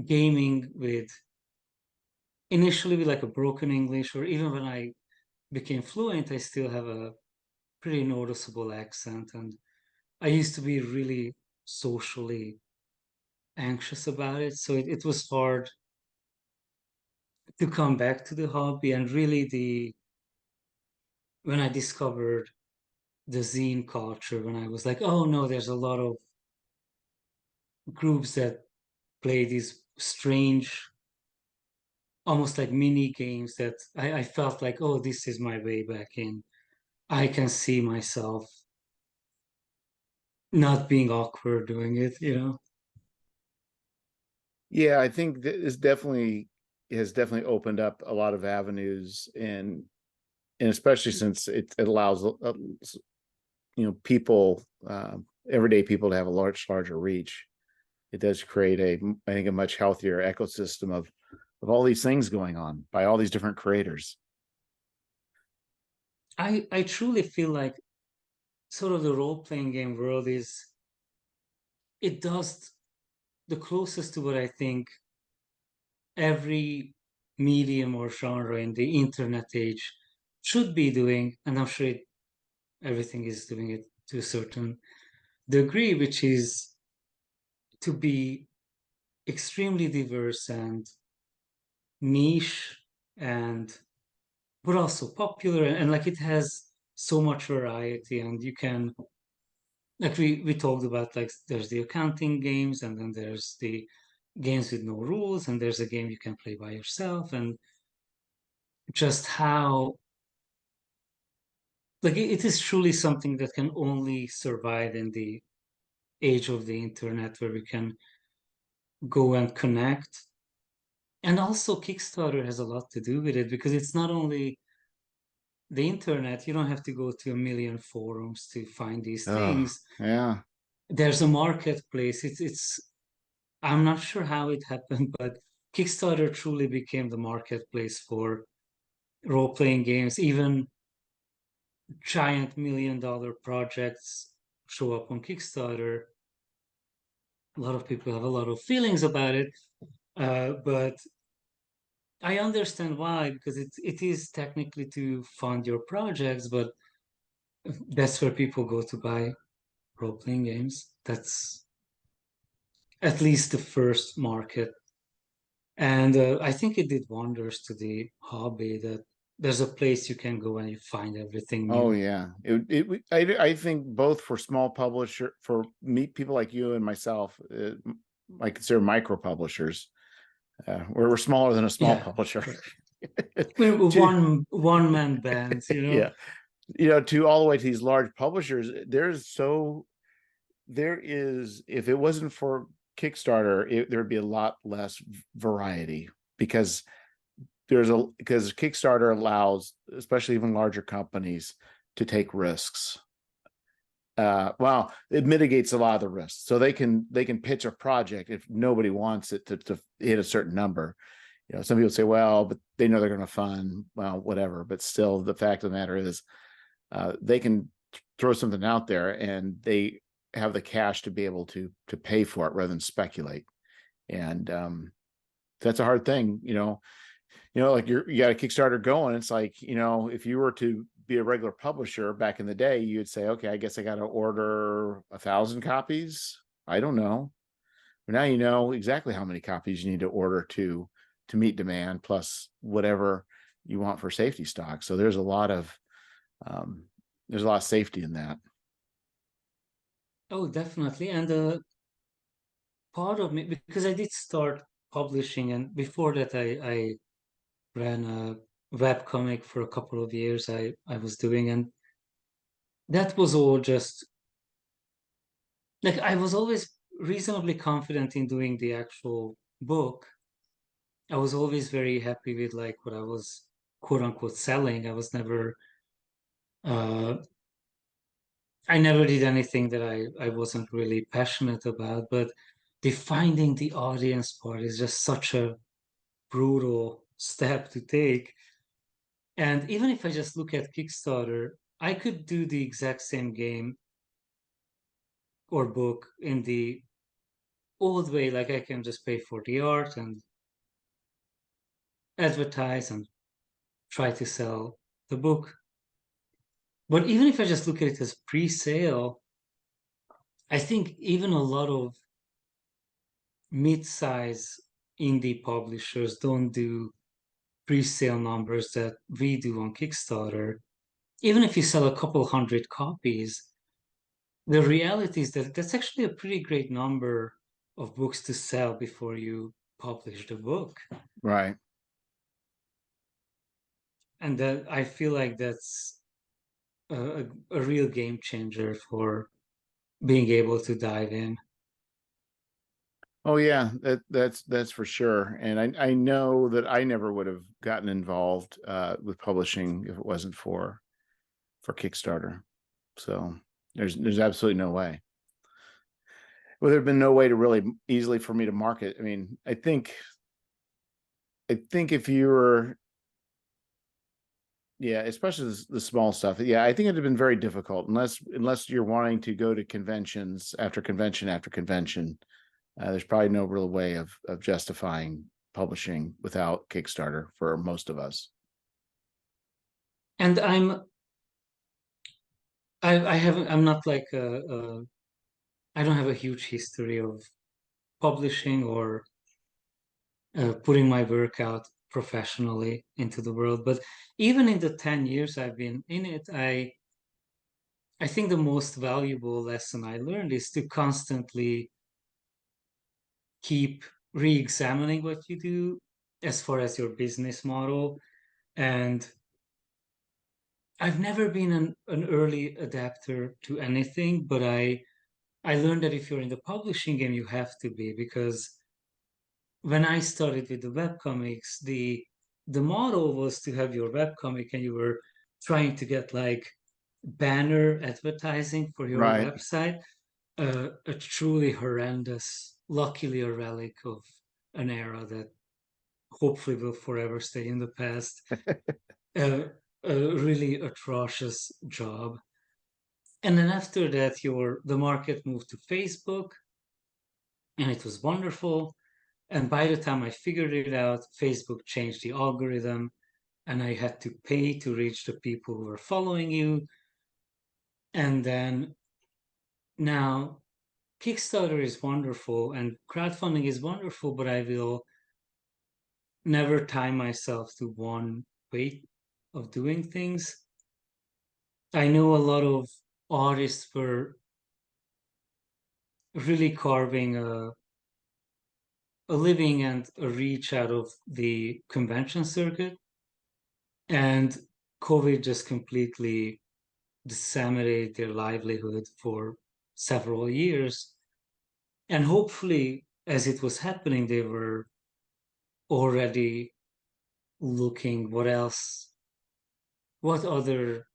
gaming with initially with like a broken English, or even when I became fluent, I still have a pretty noticeable accent. And I used to be really socially anxious about it. So it was hard to come back to the hobby. And really when I discovered the zine culture, when I was like, oh no, there's a lot of groups that play these strange, almost like mini games that I felt like, oh, this is my way back in. I can see myself not being awkward doing it. Yeah, I think that this definitely has definitely opened up a lot of avenues, and especially since it allows people, everyday people, to have a larger reach. It does create I think, a much healthier ecosystem of all these things going on by all these different creators. I truly feel like sort of the role-playing game world it does the closest to what I think every medium or genre in the internet age should be doing, and I'm sure everything is doing it to a certain degree, which is to be extremely diverse and niche, and but also popular, and like it has so much variety. And you can, like, we talked about, like, there's the accounting games, and then there's the games with no rules, and there's a game you can play by yourself. And just how, like, it is truly something that can only survive in the age of the internet, where we can go and connect. And also Kickstarter has a lot to do with it, because it's not only the internet. You don't have to go to a million forums to find these Oh, things. yeah. There's a marketplace. It's I'm not sure how it happened, but Kickstarter truly became the marketplace for role-playing games. Even giant $1 million projects show up on Kickstarter. A lot of people have a lot of feelings about it, but I understand why, because it is technically to fund your projects, but that's where people go to buy role-playing games. That's at least the first market. And I think it did wonders to the hobby that there's a place you can go and you find everything Oh new. yeah, I think both for small publisher, for people like you and myself, I consider micro publishers. We're smaller than a small Yeah. publisher. I mean, To one man bands, you know. yeah, to all the way to these large publishers, there is, if it wasn't for Kickstarter, there'd be a lot less variety, because because Kickstarter allows, especially even larger companies, to take risks. Well, it mitigates a lot of the risks, so they can pitch a project if nobody wants it to hit a certain number. Some people say, well, but they know they're going to fund, well, whatever. But still, the fact of the matter is, they can throw something out there and they have the cash to be able to pay for it rather than speculate. And that's a hard thing, like you got a Kickstarter going. It's like, if you were to be a regular publisher back in the day, you'd say, okay, I guess I got to order 1,000 copies. I don't know. But now you know exactly how many copies you need to order to meet demand, plus whatever you want for safety stock. So there's a lot of safety in that. Oh, definitely. And part of me, because I did start publishing, and before that, I ran a web comic for a couple of years. I was doing, and that was all just like I was always reasonably confident in doing the actual book. I was always very happy with like what I was quote unquote selling. Uh, I never did anything that I wasn't really passionate about, but finding the audience part is just such a brutal step to take. And even if I just look at Kickstarter, I could do the exact same game or book in the old way. Like I can just pay for the art and advertise and try to sell the book. But even if I just look at it as pre-sale, I think even a lot of mid-size indie publishers don't do pre-sale numbers that we do on Kickstarter. Even if you sell a couple hundred copies, the reality is that that's actually a pretty great number of books to sell before you publish the book. Right. And that I feel like that's a real game changer for being able to dive in. Oh yeah, that's for sure. And I know that I never would have gotten involved with publishing if it wasn't for Kickstarter. So there's absolutely no way. Well, there'd been no way to really easily for me to market. I mean, I think if you were, yeah, especially the small stuff. Yeah, I think it'd have been very difficult unless you're wanting to go to conventions after convention after convention. There's probably no real way of justifying publishing without Kickstarter for most of us. And I haven't I'm not like I don't have a huge history of publishing or putting my work out professionally into the world. But even in the 10 years I've been in it, I think the most valuable lesson I learned is to constantly keep re-examining what you do as far as your business model. And I've never been an early adapter to anything, but I learned that if you're in the publishing game, you have to be, because when I started with the webcomics, the model was to have your webcomic and you were trying to get like banner advertising for your Right. website. A truly horrendous, luckily a relic of an era that hopefully will forever stay in the past. A really atrocious job. And then after that, the market moved to Facebook, and it was wonderful. And by the time I figured it out, Facebook changed the algorithm, and I had to pay to reach the people who were following you. And then now Kickstarter is wonderful and crowdfunding is wonderful, but I will never tie myself to one way of doing things. I know a lot of artists were really carving a living and a reach out of the convention circuit, and COVID just completely disseminated their livelihood for several years. And hopefully, as it was happening, they were already looking what other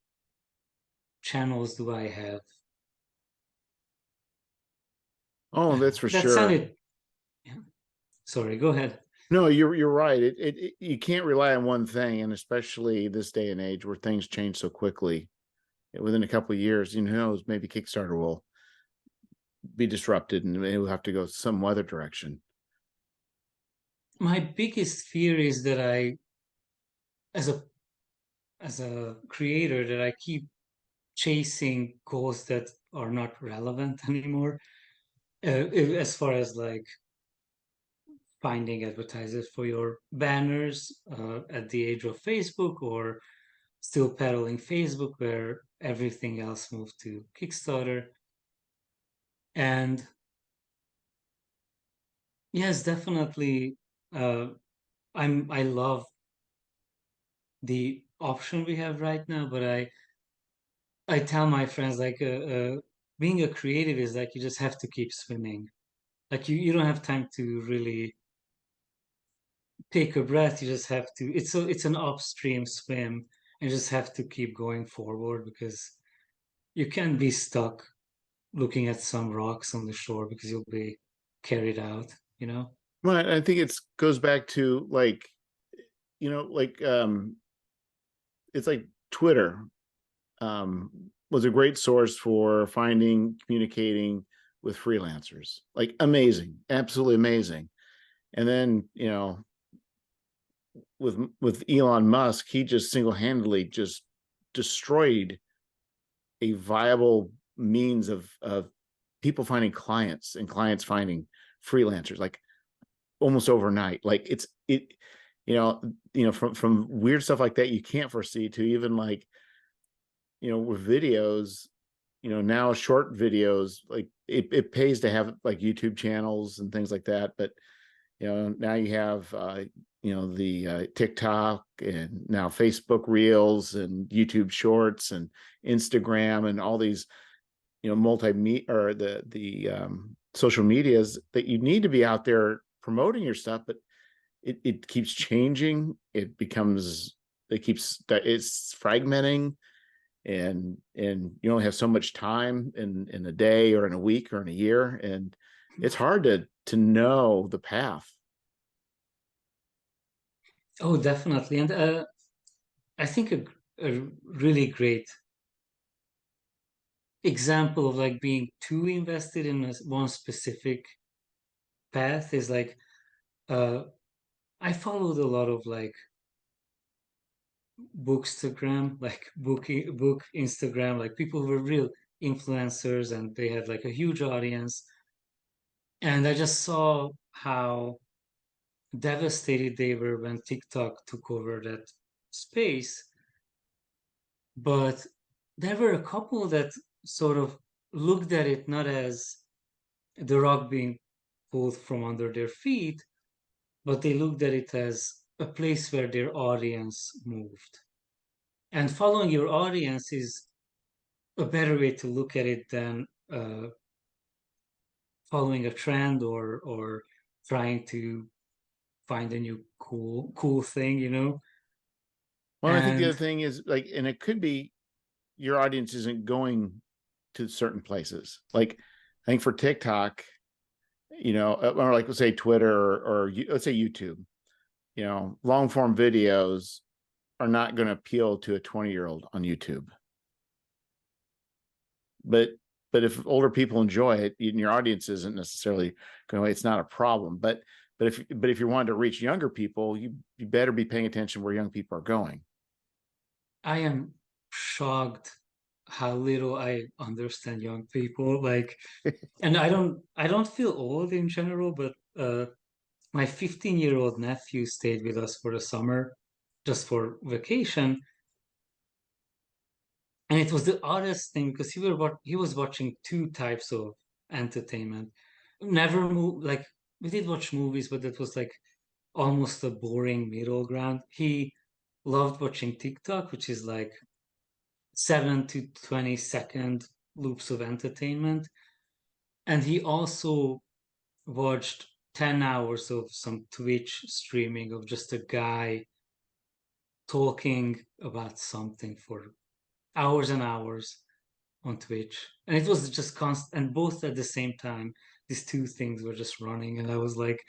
channels do I have? Oh, that's for That sure. sounded, yeah. Sorry, go ahead. No, you're right. You can't rely on one thing, and especially this day and age where things change so quickly. Within a couple of years, who knows? Maybe Kickstarter will be disrupted, and it will have to go some other direction. My biggest fear is that as a as a creator, that I keep chasing goals that are not relevant anymore. As far as like finding advertisers for your banners at the age of Facebook, or still peddling Facebook where everything else moved to Kickstarter. And yes, definitely, uh, I love the option we have right now, but I tell my friends like being a creative is like you just have to keep swimming. Like you don't have time to really take a breath. You just have to. It's an upstream swim, and you just have to keep going forward because you can't be stuck looking at some rocks on the shore because you'll be carried out. You know. Well, I think it goes back to like, it's like Twitter was a great source for finding, communicating with freelancers. Like amazing, absolutely amazing. And then, with Elon Musk, he just single-handedly just destroyed a viable means of people finding clients and clients finding freelancers like almost overnight. Like from weird stuff like that you can't foresee to even like, with videos, now short videos, like it pays to have like YouTube channels and things like that. But now you have the TikTok and now Facebook Reels and YouTube Shorts and Instagram and all these multi or the social medias that you need to be out there promoting your stuff. But it keeps changing. It's fragmenting, and you only have so much time in a day or in a week or in a year, and it's hard to know the path. Oh, definitely. And I think a really great example of like being too invested in one specific path is like uh, I followed a lot of like bookstagram, like book Instagram, like people who were real influencers and they had like a huge audience. And I just saw how devastated they were when TikTok took over that space. But there were a couple that sort of looked at it not as the rug being pulled from under their feet, but they looked at it as a place where their audience moved. And following your audience is a better way to look at it than following a trend or trying to find a new cool thing, you know. Well, I think the And other thing is like, and it could be your audience isn't going to certain places. Like I think for TikTok, or like let's say Twitter or let's say YouTube, long form videos are not going to appeal to a 20-year-old on YouTube. but if older people enjoy it and your audience isn't necessarily going, it's not a problem. But if you wanted to reach younger people, you better be paying attention where young people are going. I am shocked how little I understand young people. Like, and I don't feel old in general, but my 15-year-old nephew stayed with us for the summer just for vacation. And it was the oddest thing because he was watching two types of entertainment. Never like we did watch movies, but that was like almost a boring middle ground. He loved watching TikTok, which is like 7 to 20 second loops of entertainment. And he also watched 10 hours of some Twitch streaming of just a guy talking about something for hours and hours on Twitch. And it was just constant, and both at the same time, these two things were just running. And I was like,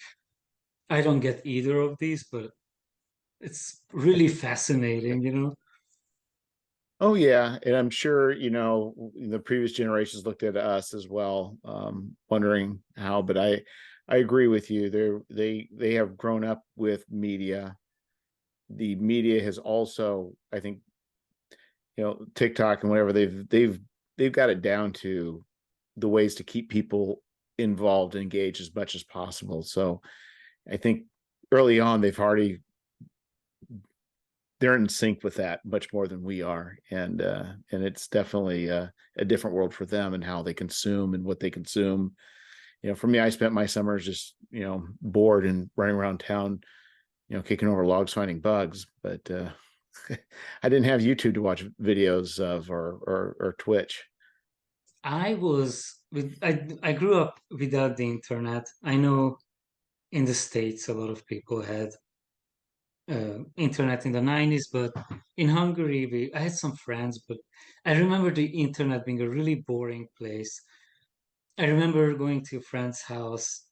I don't get either of these, but it's really fascinating, you know? Oh yeah, and I'm sure the previous generations looked at us as well, wondering how. But I agree with you. They have grown up with media. The media has also, I think, TikTok and whatever, they've got it down to the ways to keep people involved and engaged as much as possible. So I think early on they're in sync with that much more than we are, and it's definitely a different world for them and how they consume and what they consume. For me, I spent my summers just bored and running around town, kicking over logs finding bugs, but I didn't have YouTube to watch videos of, or Twitch. I grew up without the internet. I know in the States a lot of people had internet in the 90s, but in Hungary I had some friends, but I remember the internet being a really boring place. I remember going to a friend's house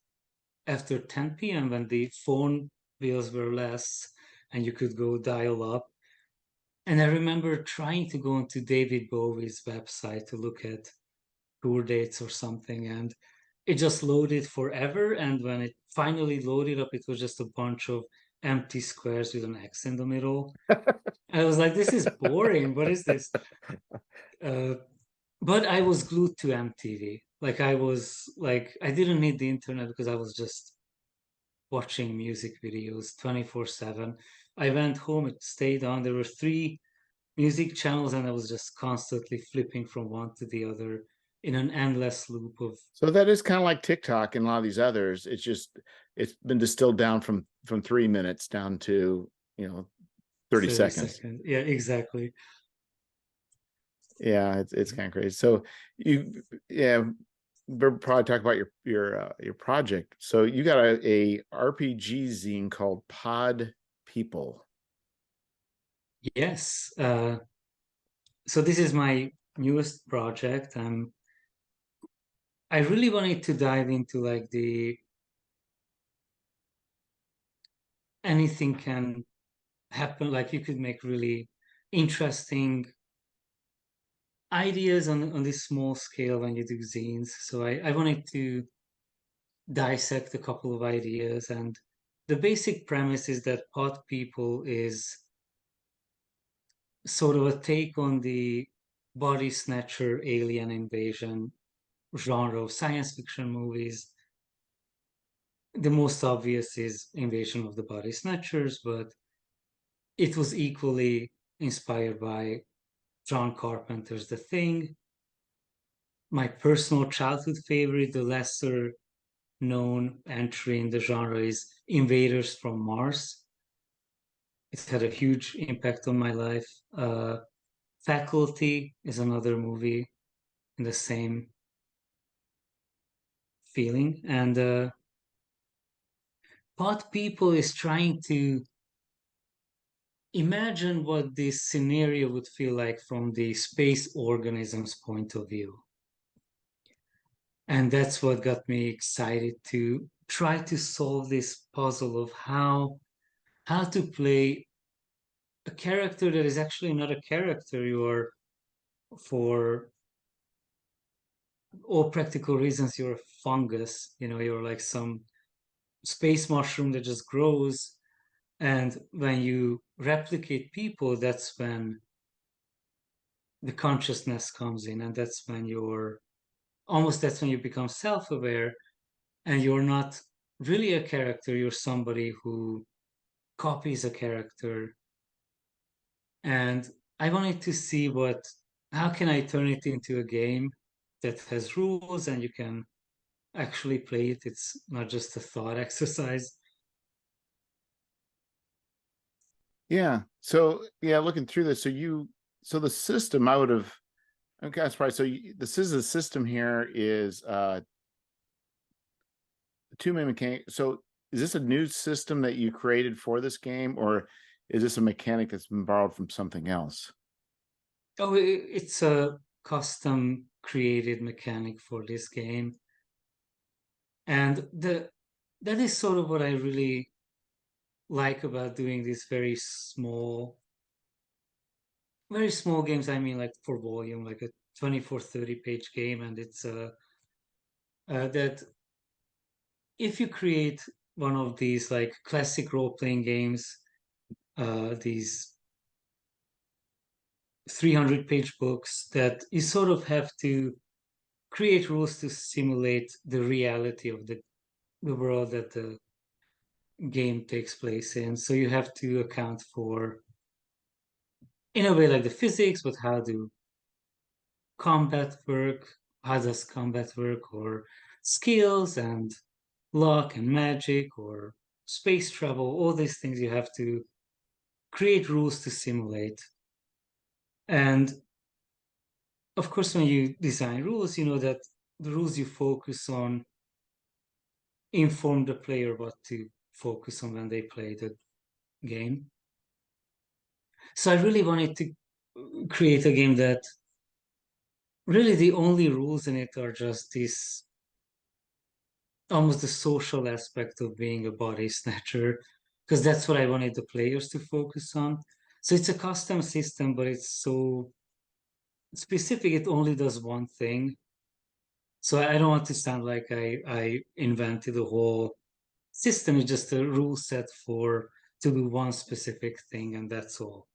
after 10 p.m. when the phone bills were less and you could go dial up. And I remember trying to go onto David Bowie's website to look at tour dates or something, and it just loaded forever. And when it finally loaded up, it was just a bunch of empty squares with an X in the middle. I was like, this is boring. What is this? Uh, but I was glued to MTV. Like I didn't need the internet because I was just watching music videos 24/7. I went home, it stayed on. There were three music channels, and I was just constantly flipping from one to the other in an endless loop of So that is kind of like TikTok and a lot of these others. It's been distilled down from 3 minutes down to 30 30 seconds. seconds. Yeah, exactly. Yeah, it's kind of crazy. So yeah, we'll probably talk about your project. So you got a RPG zine called Pod People. Yes. So this is my newest project. I really wanted to dive into like the anything can happen. Like you could make really interesting ideas on this small scale when you do zines. So I wanted to dissect a couple of ideas, and the basic premise is that Pod People is sort of a take on the body snatcher alien invasion genre of science fiction movies. The most obvious is Invasion of the Body Snatchers, but it was equally inspired by John Carpenter's The Thing. My personal childhood favorite, the lesser known entry in the genre, is Invaders from Mars. It had a huge impact on my life. Faculty is another movie in the same feeling. And Pod People is trying to imagine what this scenario would feel like from the space organism's point of view. And that's what got me excited to try to solve this puzzle of how to play a character that is actually not a character. You are for all practical reasons, you're a fungus. You're like some space mushroom that just grows. And when you replicate people, that's when the consciousness comes in, and that's when you become self-aware, and you're not really a character, you're somebody who copies a character. And I wanted to see how can I turn it into a game that has rules and you can actually play it. It's not just a thought exercise. Yeah. So yeah, looking through this, so the system I would have, okay, that's right. So this is the system here is two main mechanic. So is this a new system that you created for this game, or is this a mechanic that's been borrowed from something else? Oh, it's a custom created mechanic for this game. And that is sort of what I really like about doing these very small games. I mean, like for volume, like a 24, 30 page game. And it's that if you create one of these like classic role-playing games, these 300-page books, that you sort of have to create rules to simulate the reality of the world that the game takes place in. So you have to account for, in a way, like the physics, but how do combat work, how does combat work, or skills and luck and magic or space travel, all these things you have to create rules to simulate. And of course, when you design rules, you know that the rules you focus on inform the player what to focus on when they play the game. So I really wanted to create a game that really the only rules in it are just this almost the social aspect of being a body snatcher, because that's what I wanted the players to focus on. So it's a custom system, but it's so specific, it only does one thing. So I don't want to sound like I invented the whole system. It's just a rule set for to do one specific thing, and that's all.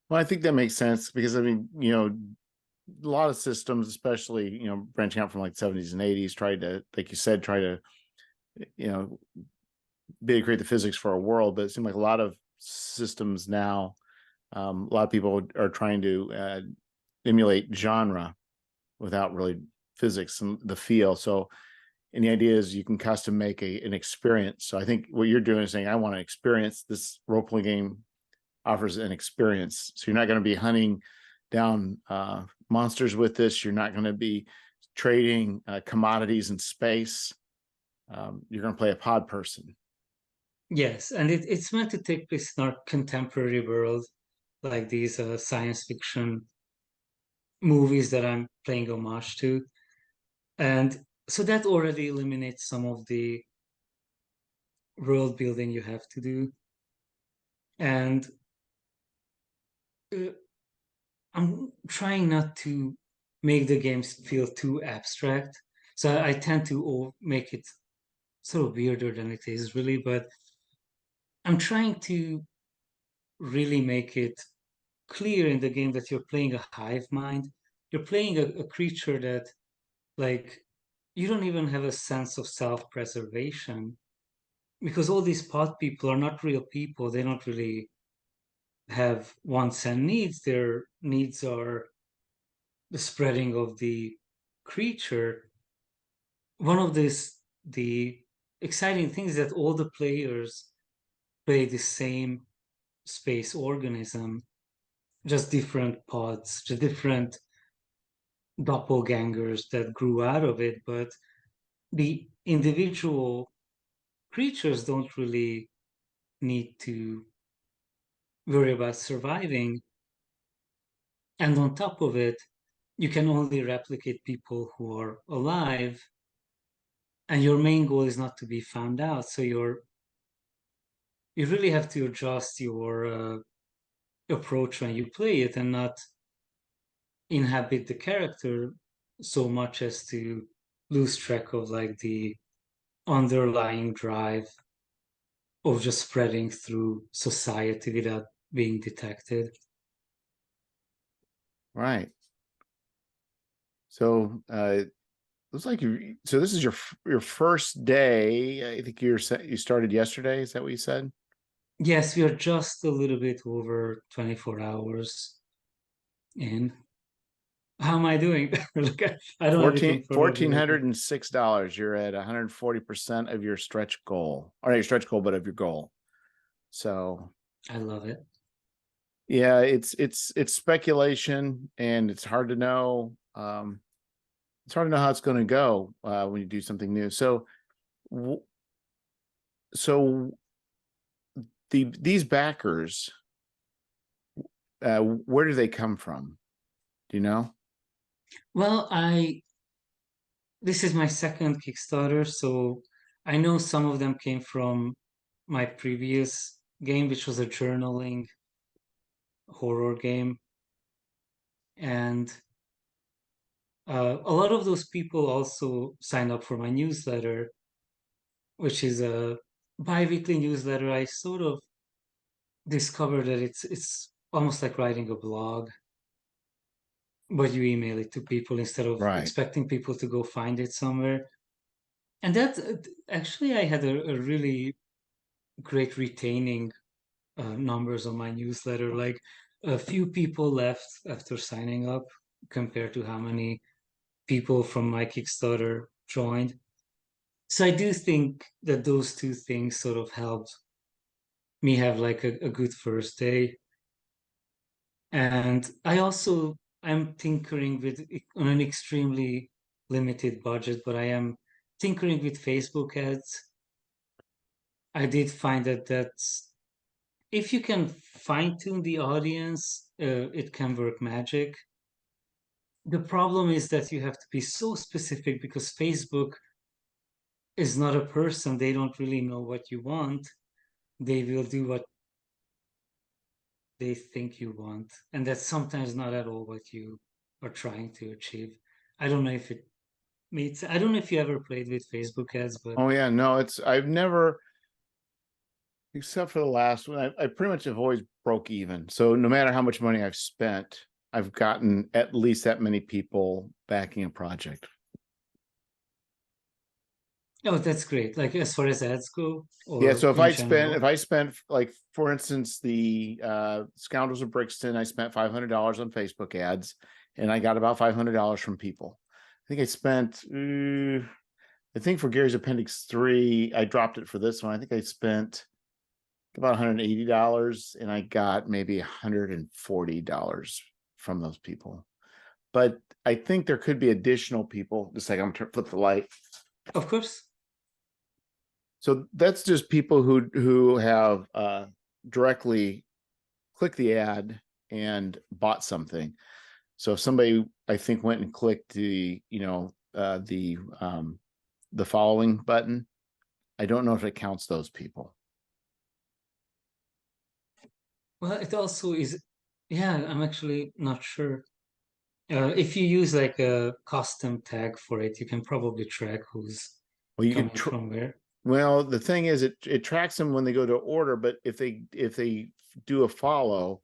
Well, I think that makes sense because I mean, a lot of systems, especially branching out from like 70s and 80s, tried to, like you said, try to you know be to create the physics for a world. But it seemed like a lot of systems now, a lot of people are trying to emulate genre without really physics and the feel. So, and the idea is you can custom make an experience. So I think what you're doing is saying, I want to experience this role playing game offers an experience. So you're not going to be hunting down monsters with this. You're not going to be trading commodities in space. You're going to play a pod person. Yes, and it's meant to take place in our contemporary world, like these science fiction movies that I'm playing homage to. And so that already eliminates some of the world building you have to do. And uh, I'm trying not to make the games feel too abstract. So I tend to make it sort of weirder than it is really, but I'm trying to really make it clear in the game that you're playing a hive mind. You're playing a creature that, like, you don't even have a sense of self-preservation because all these pod people are not real people. They don't really have wants and needs. Their needs are the spreading of the creature. One of the exciting things is that all the players play the same space organism, just different pods, just different doppelgangers that grew out of it, but the individual creatures don't really need to worry about surviving. And on top of it, you can only replicate people who are alive, and your main goal is not to be found out. So you really have to adjust your approach when you play it and not inhabit the character. so much as to lose track of like the underlying drive of just spreading through society without being detected. Right. So looks like so this is your first day. I think you started yesterday. Is that what you said? Yes, we are just a little bit over 24 hours in. How am I doing? Look, I don't have it in front of me. $1,406. You're at 140% of your stretch goal. Or not your stretch goal, but of your goal. So I love it. yeah, it's speculation and it's hard to know. It's hard to know how it's going to go when you do something new. So these backers, where do they come from? Do you know? Well, this is my second Kickstarter, so I know some of them came from my previous game, which was a journaling horror game. And a lot of those people also signed up for my newsletter, which is a bi-weekly newsletter. I sort of discovered that it's almost like writing a blog, but you email it to people instead of Right. expecting people to go find it somewhere. And that actually, I had a really great retaining numbers on my newsletter. Like a few people left after signing up compared to how many people from my Kickstarter joined. So I do think that those two things sort of helped me have like a good first day. And I'm tinkering with on an extremely limited budget, but I am tinkering with Facebook ads. I did find that that's if you can fine tune the audience, it can work magic. The problem is that you have to be so specific because Facebook is not a person. They don't really know what you want. They will do what they think you want. And that's sometimes not at all what you are trying to achieve. I don't know if it meets, I don't know if you ever played with Facebook ads, but Oh yeah, no, I've never, except for the last one, I pretty much have always broke even. So no matter how much money I've spent, I've gotten at least that many people backing a project. oh, that's great. Like as far as ads go, Yeah, or so in if general. I spent, like, for instance, the Scoundrels of Brixton, I spent $500 on Facebook ads and I got about $500 from people. I think I spent I think for Gary's Appendix 3, I dropped it for this one. I think I spent about $180 and I got maybe $140 from those people. But I think there could be additional people. Just like I'm gonna flip the light. Of course. So that's just people who have directly clicked the ad and bought something. So if somebody, I think, went and clicked the following button, I don't know if it counts those people. Well, it also is, yeah, I'm actually not sure. If you use like a custom tag for it, you can probably track who's Well, you could coming from where. well, the thing is, it tracks them when they go to order, but if they do a follow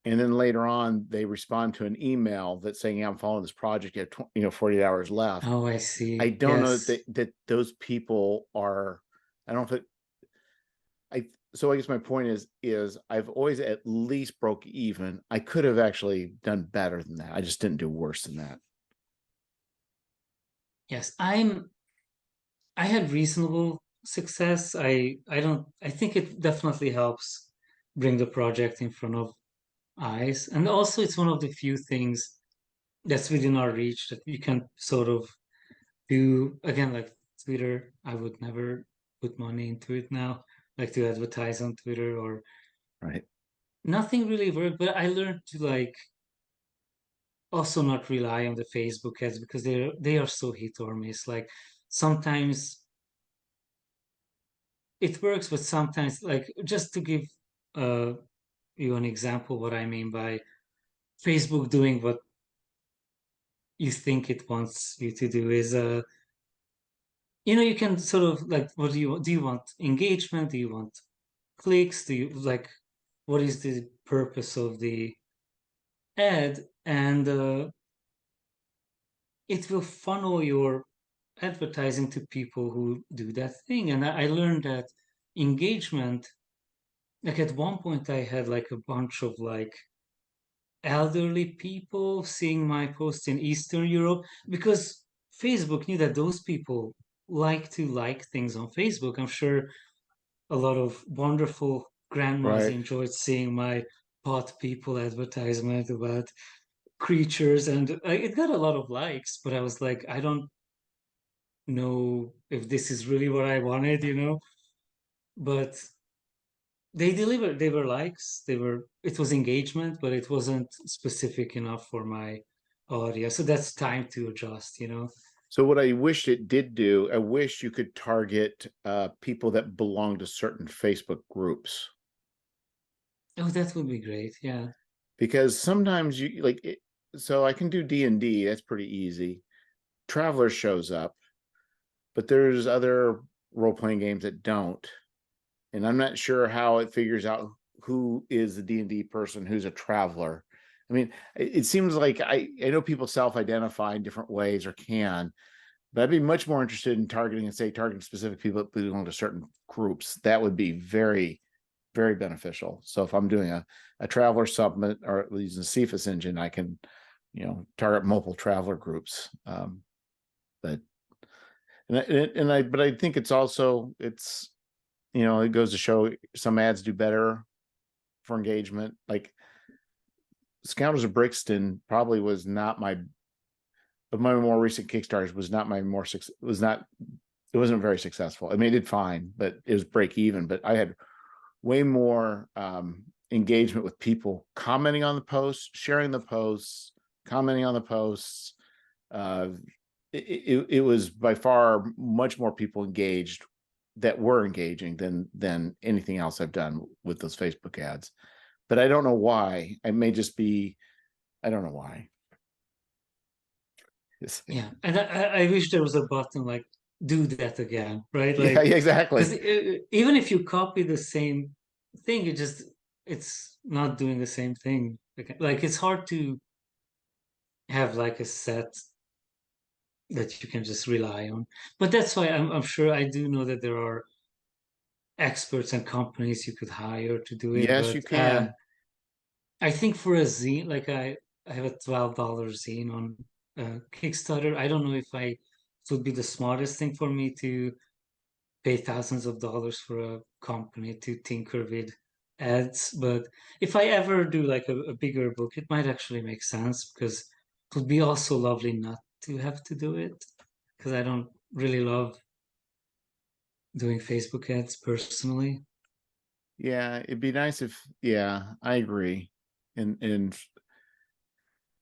and then later on they respond to an email that's saying, yeah, I'm following this project, you have 40 hours left. Oh, I I see. don't know Yes. that those people are, I don't know if it, so I guess my point is I've always at least broke even. I could have actually done better than that. I just didn't do worse than that. Yes. I had reasonable success. I think it definitely helps bring the project in front of eyes. And also it's one of the few things that's within our reach that you can sort of do again like Twitter. I would never put money into it now, like to advertise on Twitter or Right. nothing really worked, but I learned to like also not rely on the Facebook ads because they are so hit or miss. Like sometimes it works, but sometimes like just to give uh you an example what I mean by Facebook doing what you think it wants you to do is you can sort of like, what do you want? Do you want engagement? Do you want clicks? Do you like, what is the purpose of the ad? And it will funnel your advertising to people who do that thing. And I learned that engagement, like at one point I had like a bunch of like elderly people seeing my post in Eastern Europe, because Facebook knew that those people like to like things on Facebook. I'm sure a lot of wonderful grandmas Right. enjoyed seeing my pot people advertisement about creatures, and it got a lot of likes, but I was like, I don't know if this is really what I wanted. But they delivered. They were likes. It was engagement, but it wasn't specific enough for my audience. So that's time to adjust. So what I wish it did do, I wish you could target people that belong to certain Facebook groups, Oh, that would be great. Yeah. because sometimes you like it, so I can do D&D, that's pretty easy. Traveler shows up, but there's other role-playing games that don't. And I'm not sure how it figures out who is the D&D person, who's a traveler. I mean, it seems like I know people self-identify in different ways or can, but I'd be much more interested in targeting and say targeting specific people that belong to certain groups. That would be very, very beneficial. So if I'm doing a traveler summit or using the Cephas engine, I can, target multiple traveler groups. But but I think it's also it goes to show some ads do better for engagement. Like Scoundrels of Brixton probably was not my of my more recent Kickstarters was not my more was not it wasn't very successful. I mean, it did fine, but it was break even. But I had way more engagement with people commenting on the posts, sharing the posts, commenting on the posts. Uh, it was by far much more people engaged that were engaging than anything else I've done with those Facebook ads. But I don't know why. I may just be, I don't know why. Yeah. And I wish there was a button like do that again, right? Yeah, Like, exactly. because even if you copy the same thing, it's not doing the same thing. Like it's hard to have like a set that you can just rely on. But that's why I'm sure I do know that there are experts and companies you could hire to do it. Yes, But you can. I think for a zine, like I have a $12 zine on Kickstarter. I don't know if it would be the smartest thing for me to pay thousands of dollars for a company to tinker with ads. But if I ever do like a bigger book, it might actually make sense, because it would be also lovely not to have to do it, because I don't really love doing Facebook ads personally. Yeah, it'd be nice if, yeah, I agree. And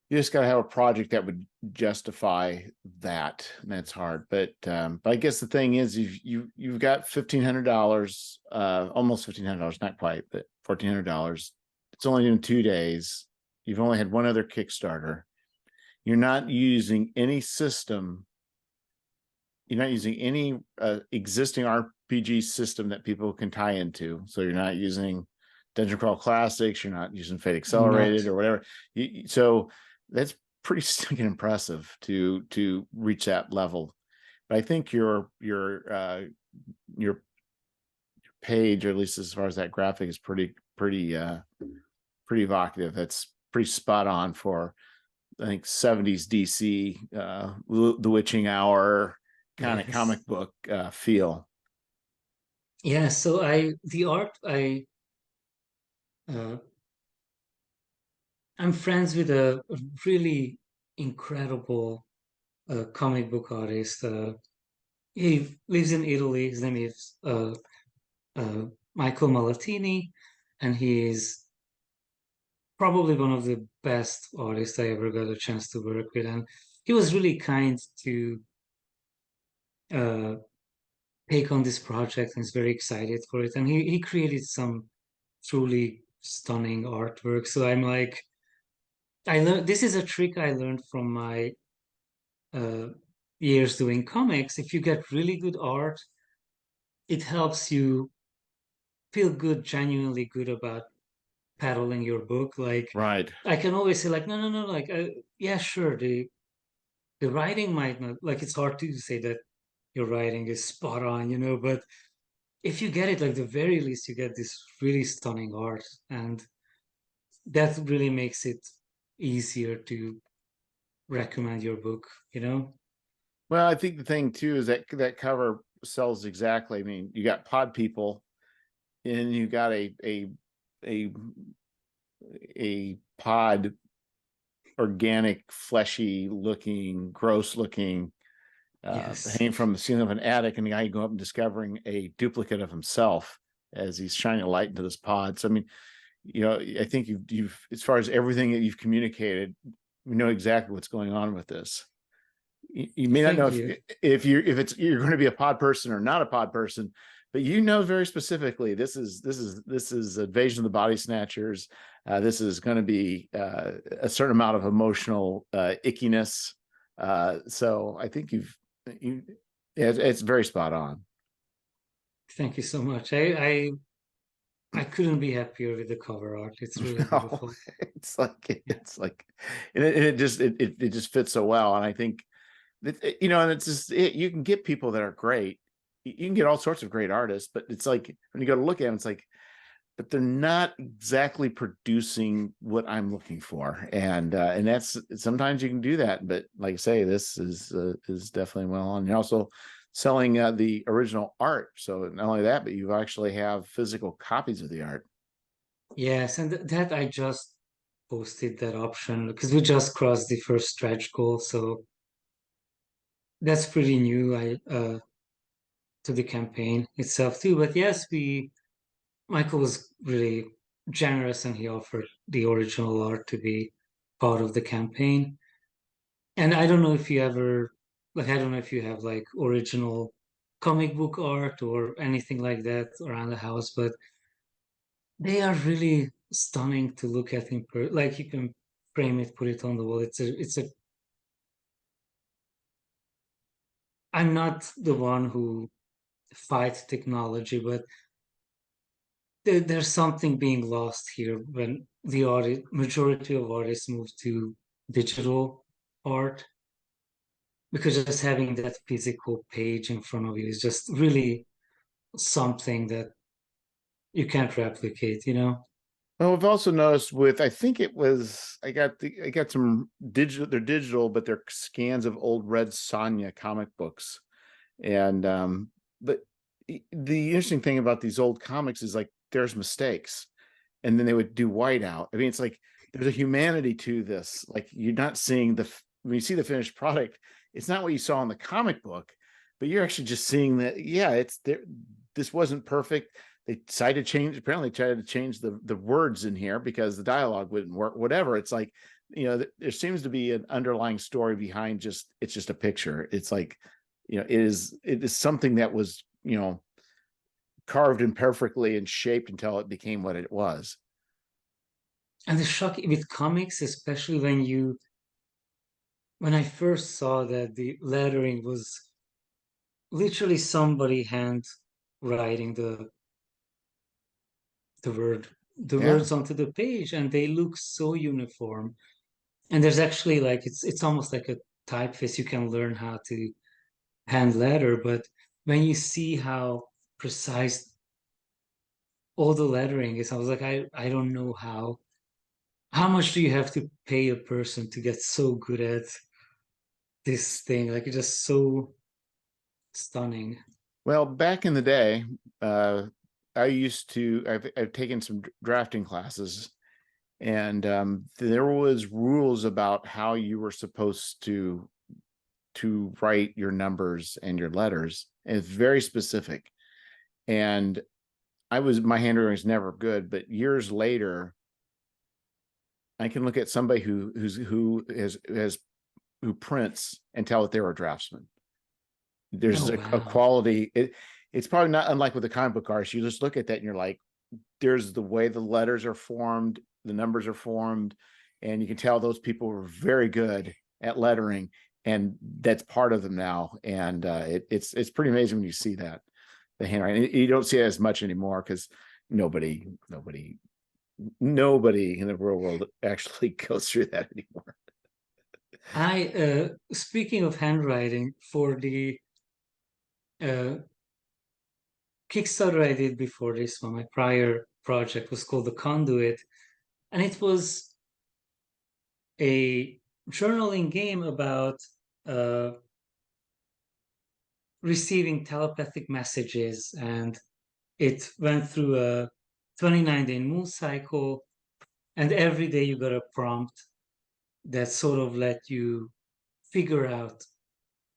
you just got to have a project that would justify that, and that's hard. But I guess the thing is, you've got $1,500, almost $1,500, not quite, but $1,400. It's only in 2 days. You've only had one other Kickstarter. You're not using any system. You're not using any existing RPG system that people can tie into. So you're not using Dungeon Crawl Classics. You're not using Fate I'm not. Accelerated or whatever. So that's pretty stinking impressive to reach that level. But I think your page, or at least as far as that graphic, is pretty evocative. That's pretty spot on for, I think, 70s DC, the witching hour kind of Yes. comic book feel. Yeah, so the art, uh, I'm friends with a really incredible comic book artist. He lives in Italy. His name is Michael Malatini, and he is probably one of the best artists I ever got a chance to work with. And he was really kind to uh, take on this project, and is very excited for it. And he created some truly stunning artwork. So I'm like, I learned this is a trick I learned from my years doing comics, if you get really good art, it helps you feel good, genuinely good about peddling your book. Like Right. I can always say, like, no, no, no, like, yeah, sure, the writing might not, like, it's hard to say that your writing is spot on, but if you get it, like, the very least, you get this really stunning art, and that really makes it easier to recommend your book, you know? Well, I think the thing too is that that cover sells exactly. I mean, you got pod people, and you got a a pod, organic, fleshy looking, gross looking, Yes. hanging from the ceiling of an attic, and the guy going up and discovering a duplicate of himself as he's shining a light into this pod. So I mean, I think you've as far as everything that you've communicated, we know exactly what's going on with this. You may not know Thank if you. you're going to be a pod person or not a pod person, but you know very specifically this is Invasion of the Body Snatchers. This is going to be a certain amount of emotional ickiness. So I think you yeah, it's very spot on. Thank you so much. I couldn't be happier with the cover art. It's really No, beautiful. it's like Yeah. it's like, and it just it just fits so well. And I think and it's just you can get people that are great. You can get all sorts of great artists, but it's like when you go to look at them, it's like, but they're not exactly producing what I'm looking for, and that's sometimes you can do that. But like I say, this is definitely well on. You're also selling the original art, so not only that, but you actually have physical copies of the art. Yes, and that I just posted that option because we just crossed the first stretch goal, so that's pretty new. I to the campaign itself too. But yes, we Michael was really generous and he offered the original art to be part of the campaign. And I don't know if you ever I don't know if you have like original comic book art or anything like that around the house, but they are really stunning to look at like you can frame it, put it on the wall. It's a I'm not the one who fights technology, but there's something being lost here when the majority of artists move to digital art, because just having that physical page in front of you is just really something that you can't replicate, you know? Well, we've also noticed with, I think it was, I got some digital, they're digital, but they're scans of old Red Sonja comic books. And but the interesting thing about these old comics is like there's mistakes, and then they would do whiteout. I mean, it's like there's a humanity to this. Like you're not seeing when you see the finished product, it's not what you saw in the comic book, but you're actually just seeing that, yeah, it's there. This wasn't perfect. They decided to change, apparently tried to change the words in here because the dialogue wouldn't work, whatever. It's like, there seems to be an underlying story behind it's just a picture. It's like, it is something that was, carved imperfectly and shaped until it became what it was. And the shock with comics, especially when I first saw that the lettering was literally somebody hand writing the word the Yeah. words onto the page, and they look so uniform. And there's actually like it's almost like a typeface. You can learn how to hand letter, but when you see how precise all the lettering is, I was like, I don't know how much do you have to pay a person to get so good at this thing? Like it's just so stunning. Well, back in the day, uh, I've taken some drafting classes, and there was rules about how you were supposed to write your numbers and your letters, and it's very specific. And my handwriting is never good, but years later, I can look at somebody who prints and tell that they were a draftsman. There's Oh a wow. quality. It's probably not unlike with the comic book artist. You just look at that and you're like, there's the way the letters are formed, the numbers are formed, and you can tell those people were very good at lettering. and that's part of them now. And it's pretty amazing when you see that, the handwriting. You don't see it as much anymore because nobody in the real world actually goes through that anymore. Speaking of handwriting, for the uh, Kickstarter I did before this one, my prior project was called The Conduit, and it was a journaling game about uh, receiving telepathic messages, and it went through a 29-day moon cycle, and every day you got a prompt that sort of let you figure out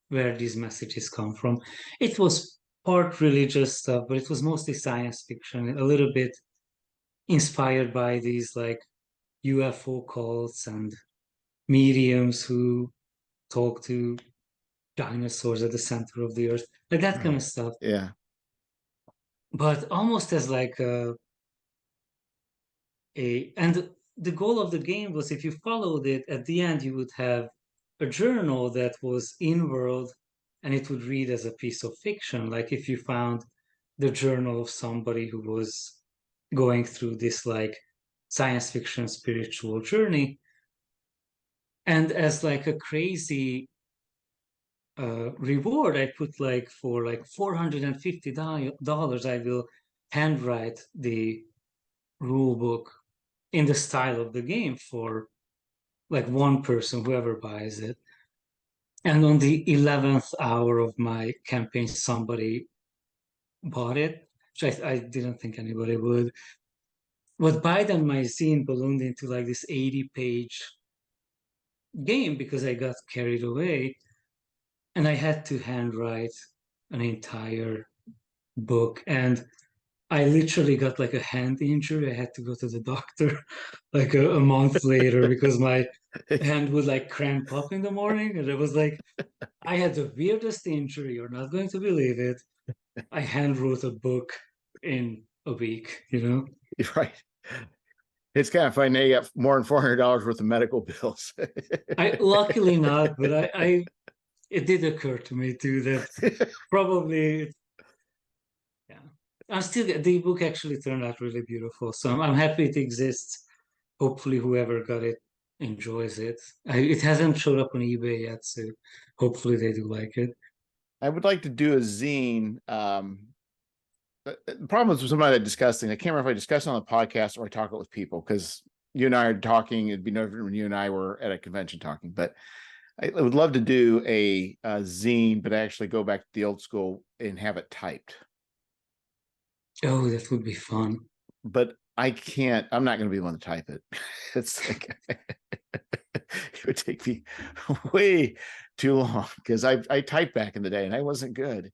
where these messages come from. It was part religious stuff, but it was mostly science fiction, a little bit inspired by these like UFO cults and mediums who talk to dinosaurs at the center of the earth, like that kind of Right. stuff. Yeah. But almost as like and the goal of the game was if you followed it, at the end you would have a journal that was in world and it would read as a piece of fiction. Like if you found the journal of somebody who was going through this like science fiction spiritual journey, and as like a crazy reward, I put like for like $450 I will handwrite the rule book in the style of the game for like one person, whoever buys it. And on the 11th hour of my campaign, somebody bought it, which I didn't think anybody would. But by then, my zine ballooned into like this 80-page game because I got carried away and I had to handwrite an entire book. And I literally got like a hand injury. I had to go to the doctor like a month later because my hand would like cramp up in the morning. And it was like, I had the weirdest injury. You're not going to believe it. I hand wrote a book in a week, you know? Right. It's kind of funny. Now you got more than $400 worth of medical bills. I luckily not, but I it did occur to me too that probably yeah. I'm still the book actually turned out really beautiful. So I'm happy it exists. Hopefully whoever got it enjoys it. It hasn't showed up on eBay yet, so hopefully they do like it. I would like to do a zine. The problem is somebody discussing. I can't remember if I discussed it on the podcast or I talk it with people because you and I are talking. It'd be no different when you and I were at a convention talking. But I would love to do a zine, but actually go back to the old school and have it typed. Oh, that would be fun. But I can't. I'm not going to be the one to type it. It's like it would take me way too long because I typed back in the day and I wasn't good,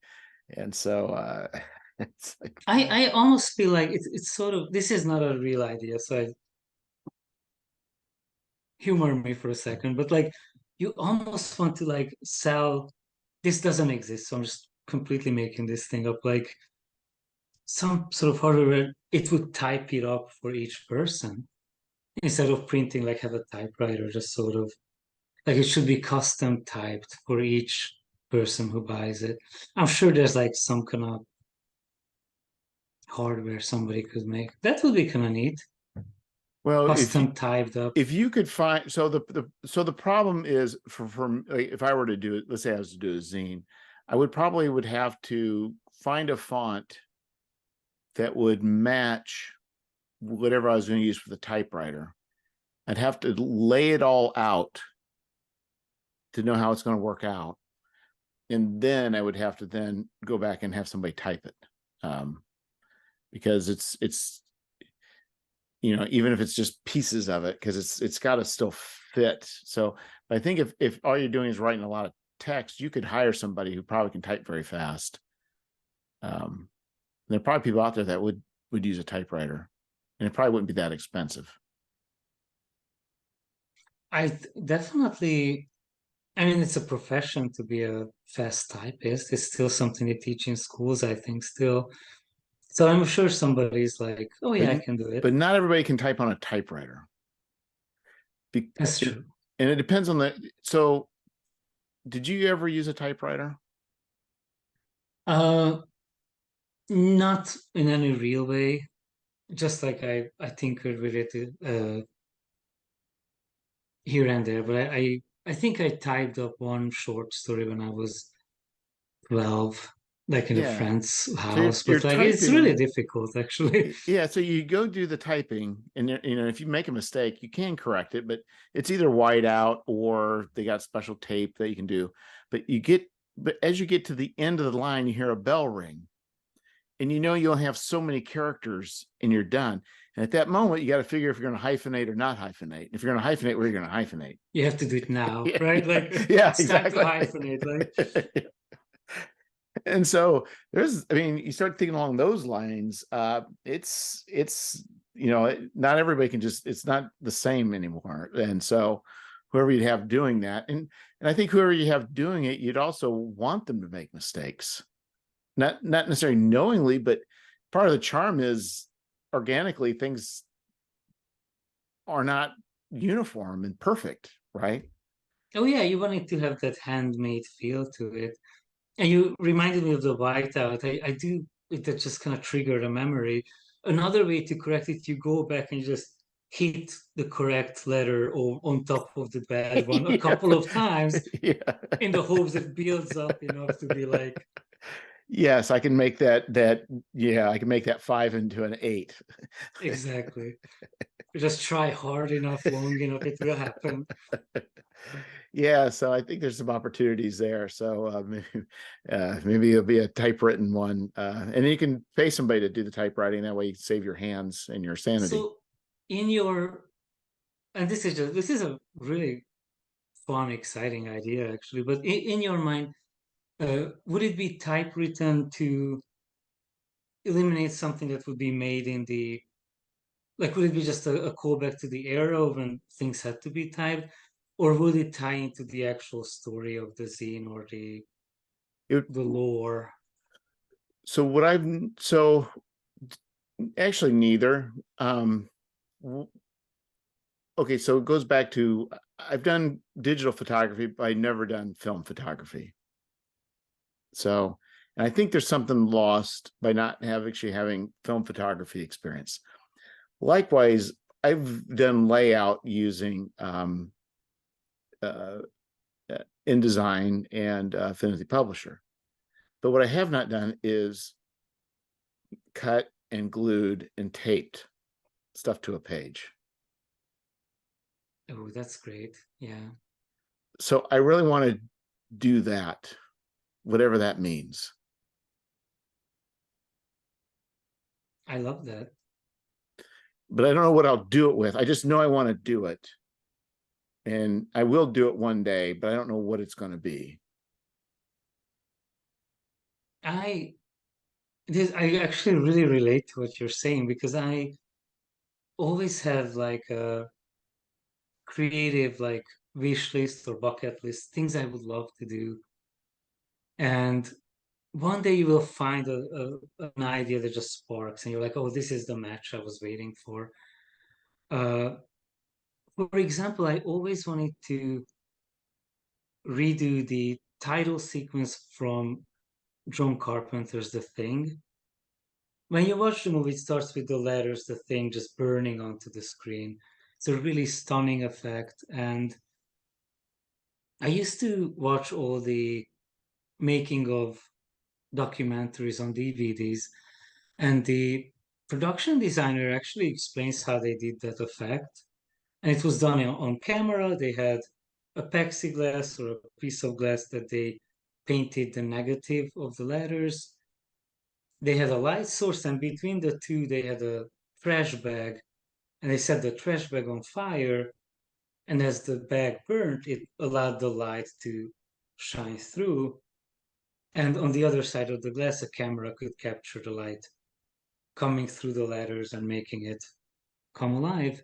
and so it's like I almost feel like it's sort of this is not a real idea, so humor me for a second, but like you almost want to like sell this doesn't exist, so I'm just completely making this thing up, like some sort of hardware where it would type it up for each person instead of printing like have a typewriter, just sort of like it should be custom typed for each person who buys it. I'm sure there's like some kind of hardware somebody could make. That would be kind of neat. well, Custom typed up. if you could find so the problem is for like, if I were to do it, let's say I was to do a zine, I would probably would have to find a font that would match whatever I was going to use for the typewriter. I'd have to lay it all out to know how it's going to work out. And then I would have to then go back and have somebody type it. Because it's even if it's just pieces of it, because it's got to still fit. So I think if all you're doing is writing a lot of text, you could hire somebody who probably can type very fast. There are probably people out there that would use a typewriter, and it probably wouldn't be that expensive. Definitely, I mean, it's a profession to be a fast typist. It's still something they teach in schools, I think, still. So I'm sure somebody's like, oh, But yeah, I can do it. but not everybody can type on a typewriter. That's true. And it depends on the so did you ever use a typewriter? Uh, Not in any real way. Just like I tinkered with it here and there, but I think I typed up one short story when I was 12, like in a Yeah. friend's So house. you're But like it's really typing. difficult, actually. Yeah, so you go do the typing, and if you make a mistake, you can correct it, but it's either white out or they got special tape that you can do. But as you get to the end of the line, you hear a bell ring, and you only have so many characters, and you're done. And at that moment, you got to figure if you're going to hyphenate or not hyphenate. If you're going to hyphenate, where you're going to hyphenate. You have to do it now, Yeah, right? yeah, Like yeah, it's time to exactly. hyphenate. Like And so I mean, you start thinking along those lines. It's not everybody can just. It's not the same anymore. And so, whoever you'd have doing that, and I think whoever you have doing it, you'd also want them to make mistakes, not necessarily knowingly, but part of the charm is organically things are not uniform and perfect, right? oh yeah, you wanted to have that handmade feel to it. And you reminded me of the whiteout. I do that just kind of triggered a memory. Another way to correct it, you go back and you just hit the correct letter on top of the bad one a Yeah, couple of times yeah. in the hopes it builds up enough to be like, Yes, I can make that yeah, I can make that 5 into an 8. exactly. Just try hard enough, long enough, it will happen. Yeah, so I think there's some opportunities there. So maybe it'll be a typewritten one, and you can pay somebody to do the typewriting. That way, you can save your hands and your sanity. So in your and this is a really fun, exciting idea actually, but in your mind, would it be typewritten to eliminate something that would be made in the like would it be just a callback to the era when things had to be typed, or would it tie into the actual story of the zine or It, the lore? so what I've so actually neither. Okay, so it goes back to I've done digital photography, but I never done film photography. So, and I think there's something lost by not actually having film photography experience. Likewise, I've done layout using uh, InDesign and Affinity Publisher. But what I have not done is cut and glued and taped stuff to a page. Oh, that's great. Yeah, So I really want to do that, whatever that means. I love that. But I don't know what I'll do it with. I just know I want to do it. And I will do it one day, but I don't know what it's going to be. I I actually really relate to what you're saying because I always have like a creative like wish list or bucket list, things I would love to do. And one day you will find an idea that just sparks and you're like, oh, this is the match I was waiting for. Uh, for example, I always wanted to redo the title sequence from John Carpenter's The Thing. When you watch the movie, it starts with the letters, The Thing just burning onto the screen. It's a really stunning effect. And I used to watch all the making of documentaries on DVDs, and the production designer actually explains how they did that effect. And it was done on camera. They had a plexiglass or a piece of glass that they painted the negative of the letters. They had a light source, and between the two, they had a trash bag, and they set the trash bag on fire. And as the bag burned, it allowed the light to shine through. And on the other side of the glass, a camera could capture the light coming through the letters and making it come alive.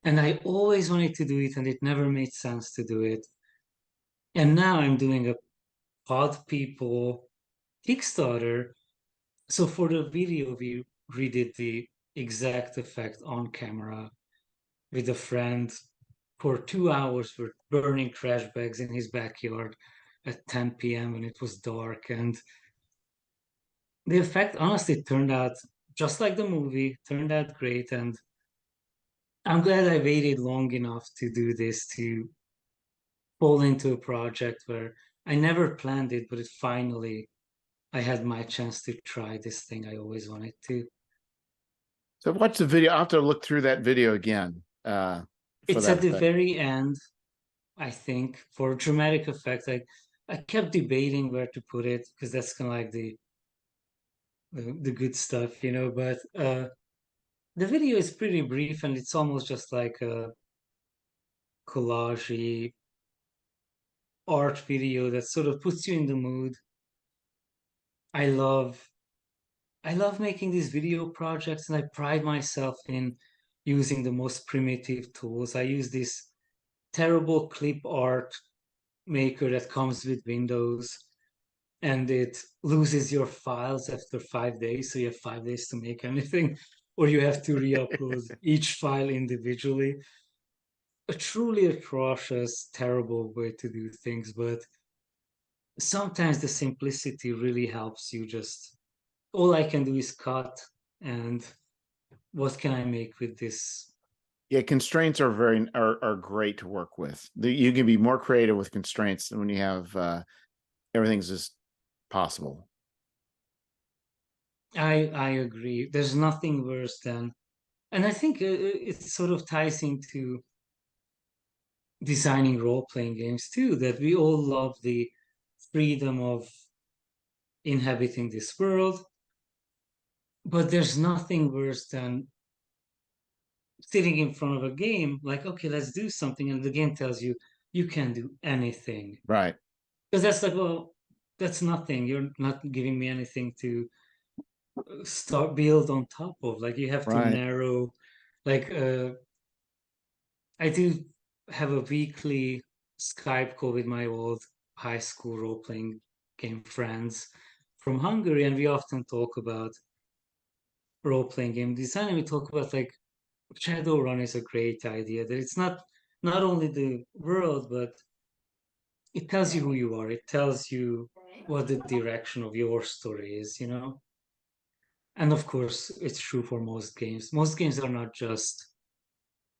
And I always wanted to do it, and it never made sense to do it. And now I'm doing a Pod People Kickstarter. So for the video, we redid the exact effect on camera with a friend. for 2 hours were burning trash bags in his backyard at 10 p.m. when it was dark. And the effect honestly turned out just like the movie, turned out great. And I'm glad I waited long enough to do this, to fall into a project where I never planned it, but it finally, I had my chance to try this thing I always wanted to. So watch the video. I'll have to look through that video again for It's that at the effect. very end, I think, for dramatic effect. I kept debating where to put it because that's kind of like the good stuff, you know. But the video is pretty brief and it's almost just like a collage art video that sort of puts you in the mood. I love I love making these video projects and I pride myself in using the most primitive tools. I use this terrible clip art maker that comes with Windows and it loses your files after 5 days. So you have 5 days to make anything, or you have to re-upload each file individually. A truly atrocious, terrible way to do things, but sometimes the simplicity really helps you. Just all I can do is cut, and what can I make with this? Yeah, constraints are are great to work with. You can be more creative with constraints than when you have everything's just possible. I agree. There's nothing worse than, and I think it sort of ties into designing role-playing games too, that we all love the freedom of inhabiting this world, but there's nothing worse than sitting in front of a game like, okay, let's do something, and the game tells you you can do anything. Right, Because that's like, well, that's nothing. You're not giving me anything to start build on top of. Like you have to right. narrow, like I do have a weekly Skype call with my old high school role-playing game friends from Hungary, and we often talk about role-playing game design, and we talk about like Shadowrun is a great idea. That it's not only the world, but it tells you who you are. It tells you what the direction of your story is, you know? And of course, it's true for most games. Most games are not just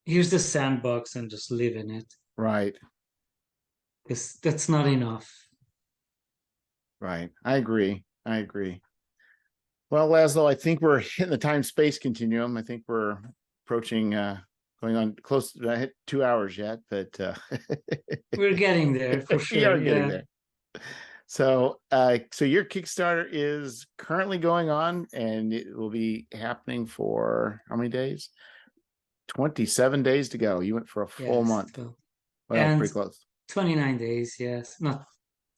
here's the sandbox and just live in it. Right, Because that's not enough. right. I agree. I agree. Well, Laszlo, I think we're hitting the time space continuum. I think we're approaching going on close to I hit 2 hours yet, but We're getting there for we sure. are getting Yeah. there. So so your Kickstarter is currently going on and it will be happening for how many days? 27 days to go. You went for a full Yes. month. Well, And pretty close. 29 days. Yes. Not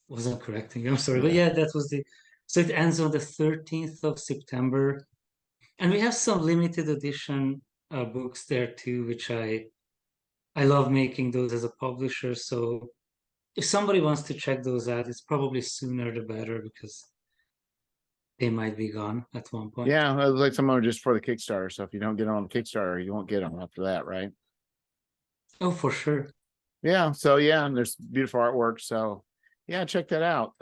wasn't correcting you. I'm sorry. But Yeah. yeah, that was the so it ends on the 13th of September. And we have some limited edition books there too, which I love making those as a publisher. So if somebody wants to check those out, it's probably sooner the better because they might be gone at one point. Yeah, it was like someone just for the Kickstarter. So if you don't get on the Kickstarter, you won't get them after that, right? Oh, for sure. Yeah. So yeah, and there's beautiful artwork. So yeah, check that out.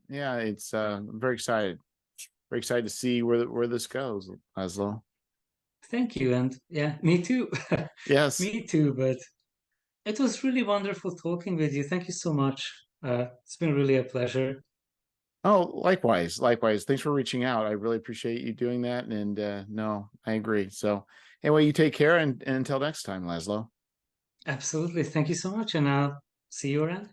Yeah, it's I'm very excited. Very excited to see where this goes, Laszlo. Thank you. And yeah, me too. Yes. Me too. But it was really wonderful talking with you. Thank you so much. It's been really a pleasure. Oh, likewise, likewise. Thanks for reaching out. I really appreciate you doing that. And no, I agree. So anyway, you take care and until next time, Laszlo. Absolutely. Thank you so much. And I'll see you around.